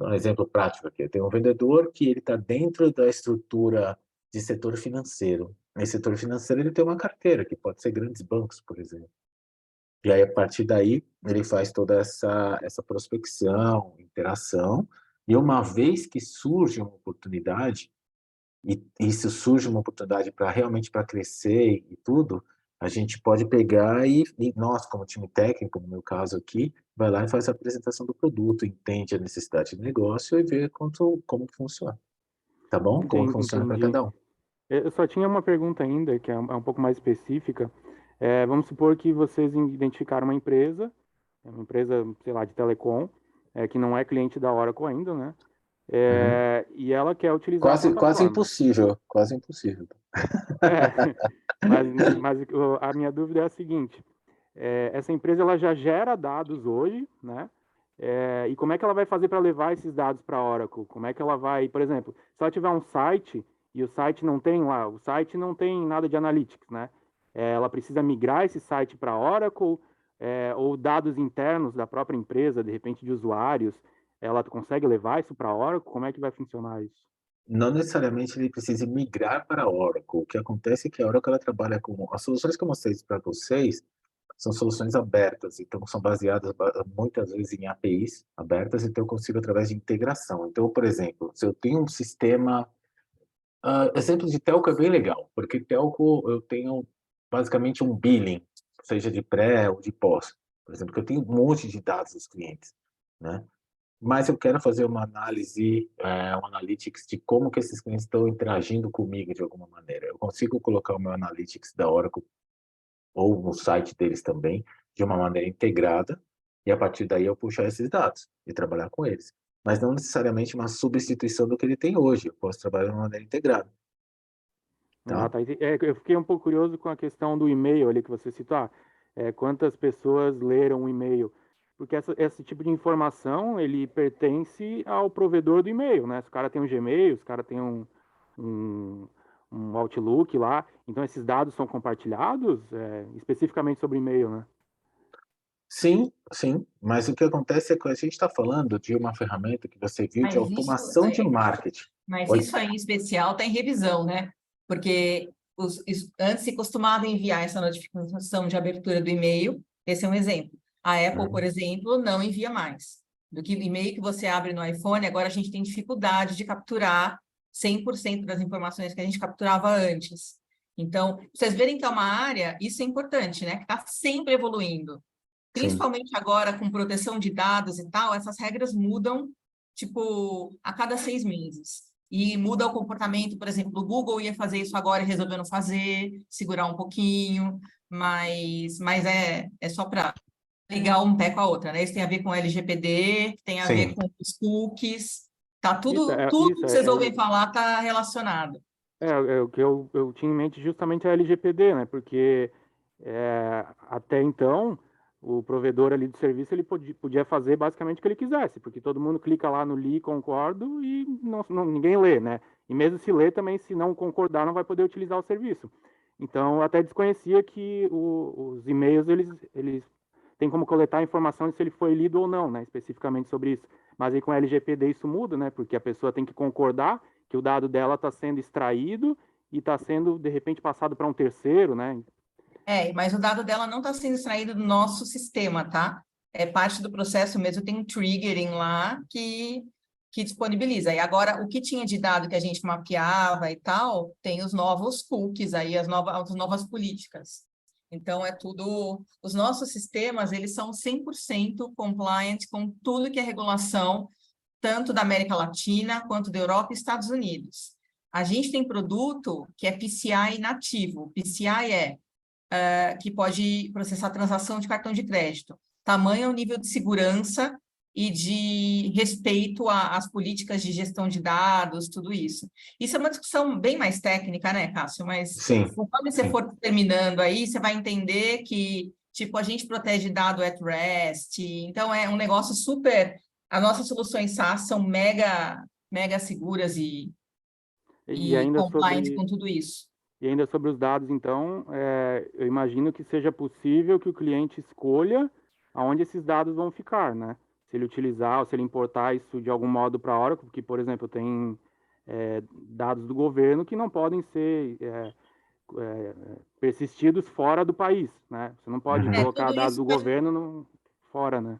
um exemplo prático aqui. Eu tenho um vendedor que ele está dentro da estrutura de setor financeiro. Nesse setor financeiro ele tem uma carteira, que pode ser grandes bancos, por exemplo. E aí, a partir daí, ele faz toda essa prospecção, interação, e uma vez que surge uma oportunidade, e isso surge uma oportunidade para realmente para crescer e tudo, a gente pode pegar e nós, como time técnico, no meu caso aqui, vai lá e faz a apresentação do produto, entende a necessidade do negócio e vê como que funciona. Tá bom? Como funciona para Entendi. cada um. Eu só tinha uma pergunta ainda, que é um pouco mais específica. Vamos supor que vocês identificaram uma empresa, sei lá, de telecom, que não é cliente da Oracle ainda, né? Uhum. E ela quer utilizar a Quase plataforma. impossível, quase impossível. É, mas a minha dúvida é a seguinte: essa empresa ela já gera dados hoje, né? E como é que ela vai fazer para levar esses dados para a Oracle? Como é que ela vai, por exemplo, se ela tiver um site e o site não tem nada de analytics, né? Ela precisa migrar esse site para a Oracle, ou dados internos da própria empresa, de repente de usuários, ela consegue levar isso para a Oracle? Como é que vai funcionar isso? Não necessariamente ele precisa migrar para a Oracle. O que acontece é que a Oracle ela trabalha com as soluções que eu mostrei para vocês são soluções abertas, então são baseadas muitas vezes em APIs abertas, então eu consigo através de integração. Então, por exemplo, se eu tenho um sistema, exemplo de telco é bem legal, porque telco eu tenho basicamente um billing, seja de pré ou de pós. Por exemplo, que eu tenho um monte de dados dos clientes, né? Mas eu quero fazer uma análise, um analytics de como que esses clientes estão interagindo comigo de alguma maneira. Eu consigo colocar o meu analytics da Oracle ou no site deles também, de uma maneira integrada, e a partir daí eu puxar esses dados e trabalhar com eles. Mas não necessariamente uma substituição do que ele tem hoje. Eu posso trabalhar de uma maneira integrada, Ah, tá? tá. Eu fiquei um pouco curioso com a questão do e-mail ali que você citou. Quantas pessoas leram o e-mail? Porque esse tipo de informação, ele pertence ao provedor do e-mail, né? Se o cara tem um Gmail, se o cara tem um, um Outlook lá, então esses dados são compartilhados, especificamente sobre e-mail, né? Sim, sim, mas o que acontece é que a gente está falando de uma ferramenta que você viu de Mas isso, automação de marketing. mas Oi? isso aí em especial está em revisão, né? Porque antes se costumava enviar essa notificação de abertura do e-mail, esse é um exemplo. A Apple, por Uhum. exemplo, não envia mais. Do que o e-mail que você abre no iPhone, agora a gente tem dificuldade de capturar 100% das informações que a gente capturava antes. Então, vocês verem que é uma área, isso é importante, né? Que está sempre evoluindo. Principalmente agora com proteção de dados e tal, essas regras mudam, tipo, a cada 6 meses. E muda o comportamento, por exemplo, o Google ia fazer isso agora e resolveu não fazer, segurar um pouquinho, mas é só para ligar um pé com a outra, né? Isso tem a ver com LGPD, tem a ver Sim. com os cookies, tá Isso, tudo que vocês ouvem falar tá relacionado. o que eu tinha em mente justamente a LGPD, né? Porque até então o provedor ali de serviço ele podia fazer basicamente o que ele quisesse, porque todo mundo clica lá no li, concordo e ninguém lê, né? E mesmo se lê também, se não concordar, não vai poder utilizar o serviço. Então, eu até desconhecia que os e-mails eles têm como coletar a informação de se ele foi lido ou não, né? Especificamente sobre isso. Mas aí com a LGPD isso muda, né? Porque a pessoa tem que concordar que o dado dela está sendo extraído e está sendo, de repente, passado para um terceiro, né? Mas o dado dela não está sendo extraído do nosso sistema, tá? É parte do processo mesmo, tem um triggering lá que disponibiliza. E agora, o que tinha de dado que a gente mapeava e tal, tem os novos cookies aí, as novas políticas. Então, é tudo... Os nossos sistemas, eles são 100% compliant com tudo que é regulação, tanto da América Latina quanto da Europa e Estados Unidos. A gente tem produto que é PCI nativo. PCI que pode processar transação de cartão de crédito. Tamanho é o nível de segurança e de respeito às políticas de gestão de dados, tudo isso. Isso é uma discussão bem mais técnica, né, Cássio? Mas Sim. conforme você for terminando aí, você vai entender que, tipo, a gente protege dado at rest, então é um negócio super... As nossas soluções SaaS são mega seguras e ainda compliant com tudo isso. E ainda sobre os dados, então, eu imagino que seja possível que o cliente escolha aonde esses dados vão ficar, né? Se ele utilizar ou se ele importar isso de algum modo para a Oracle, porque, por exemplo, tem dados do governo que não podem ser persistidos fora do país, né? Você não pode colocar Tudo dados isso do governo fora, né?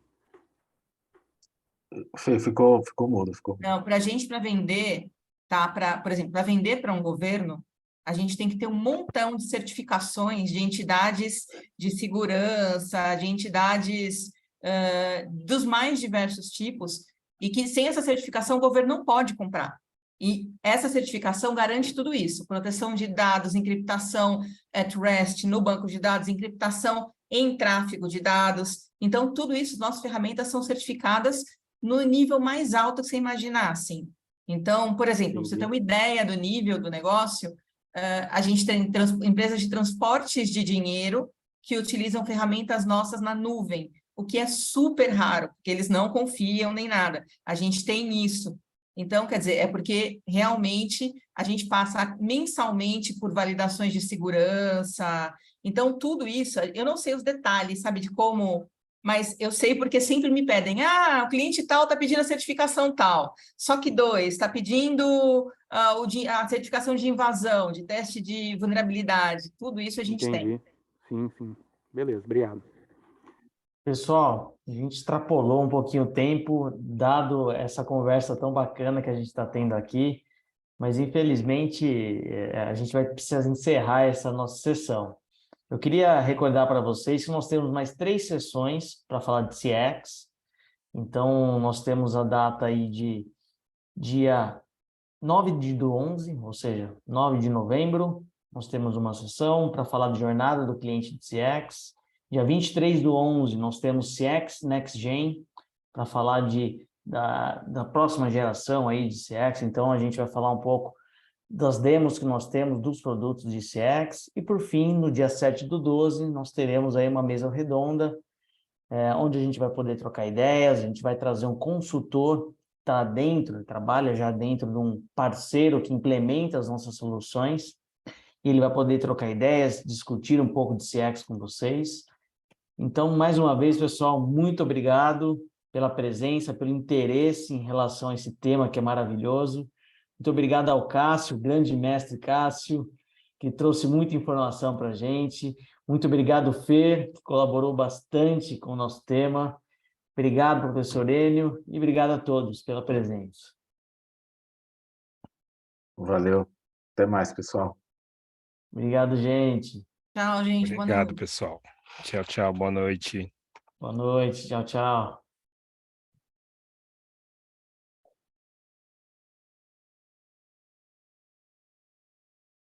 Ficou mudo, ficou. Não, para a gente, para vender, tá? Por exemplo, para vender para um governo, a gente tem que ter um montão de certificações de entidades de segurança, de entidades dos mais diversos tipos, e que sem essa certificação o governo não pode comprar. E essa certificação garante tudo isso: proteção de dados, encriptação at rest no banco de dados, encriptação em tráfego de dados. Então, tudo isso, nossas ferramentas são certificadas no nível mais alto que você imaginar, assim. Então, por exemplo, pra você ter uma ideia do nível do negócio, a gente tem empresas de transportes de dinheiro que utilizam ferramentas nossas na nuvem, o que é super raro, porque eles não confiam nem nada. A gente tem isso. Então, quer dizer, é porque realmente a gente passa mensalmente por validações de segurança. Então, tudo isso, eu não sei os detalhes, sabe, de como... Mas eu sei porque sempre me pedem, o cliente tal está pedindo a certificação tal, só que está pedindo a certificação de invasão, de teste de vulnerabilidade, tudo isso a gente tem. Entendi. Sim. Beleza, obrigado. Pessoal, a gente extrapolou um pouquinho o tempo, dado essa conversa tão bacana que a gente está tendo aqui, mas infelizmente a gente vai precisar encerrar essa nossa sessão. Eu queria recordar para vocês que nós temos mais 3 sessões para falar de CX. Então, nós temos a data aí de dia 9/11, ou seja, 9 de novembro. Nós temos uma sessão para falar de jornada do cliente de CX. Dia 23/11, nós temos CX Next Gen, para falar da próxima geração aí de CX. Então, a gente vai falar um pouco das demos que nós temos dos produtos de CX, e por fim, no dia 7/12, nós teremos aí uma mesa redonda, onde a gente vai poder trocar ideias, a gente vai trazer um consultor que está dentro, trabalha já dentro de um parceiro que implementa as nossas soluções, e ele vai poder trocar ideias, discutir um pouco de CX com vocês. Então, mais uma vez, pessoal, muito obrigado pela presença, pelo interesse em relação a esse tema que é maravilhoso. Muito obrigado ao Cássio, grande mestre Cássio, que trouxe muita informação para a gente. Muito obrigado, Fer, que colaborou bastante com o nosso tema. Obrigado, professor Enio, e obrigado a todos pela presença. Valeu. Até mais, pessoal. Obrigado, gente. Tchau, gente. Boa Obrigado, noite. pessoal. Tchau, boa noite. Boa noite. Tchau, tchau.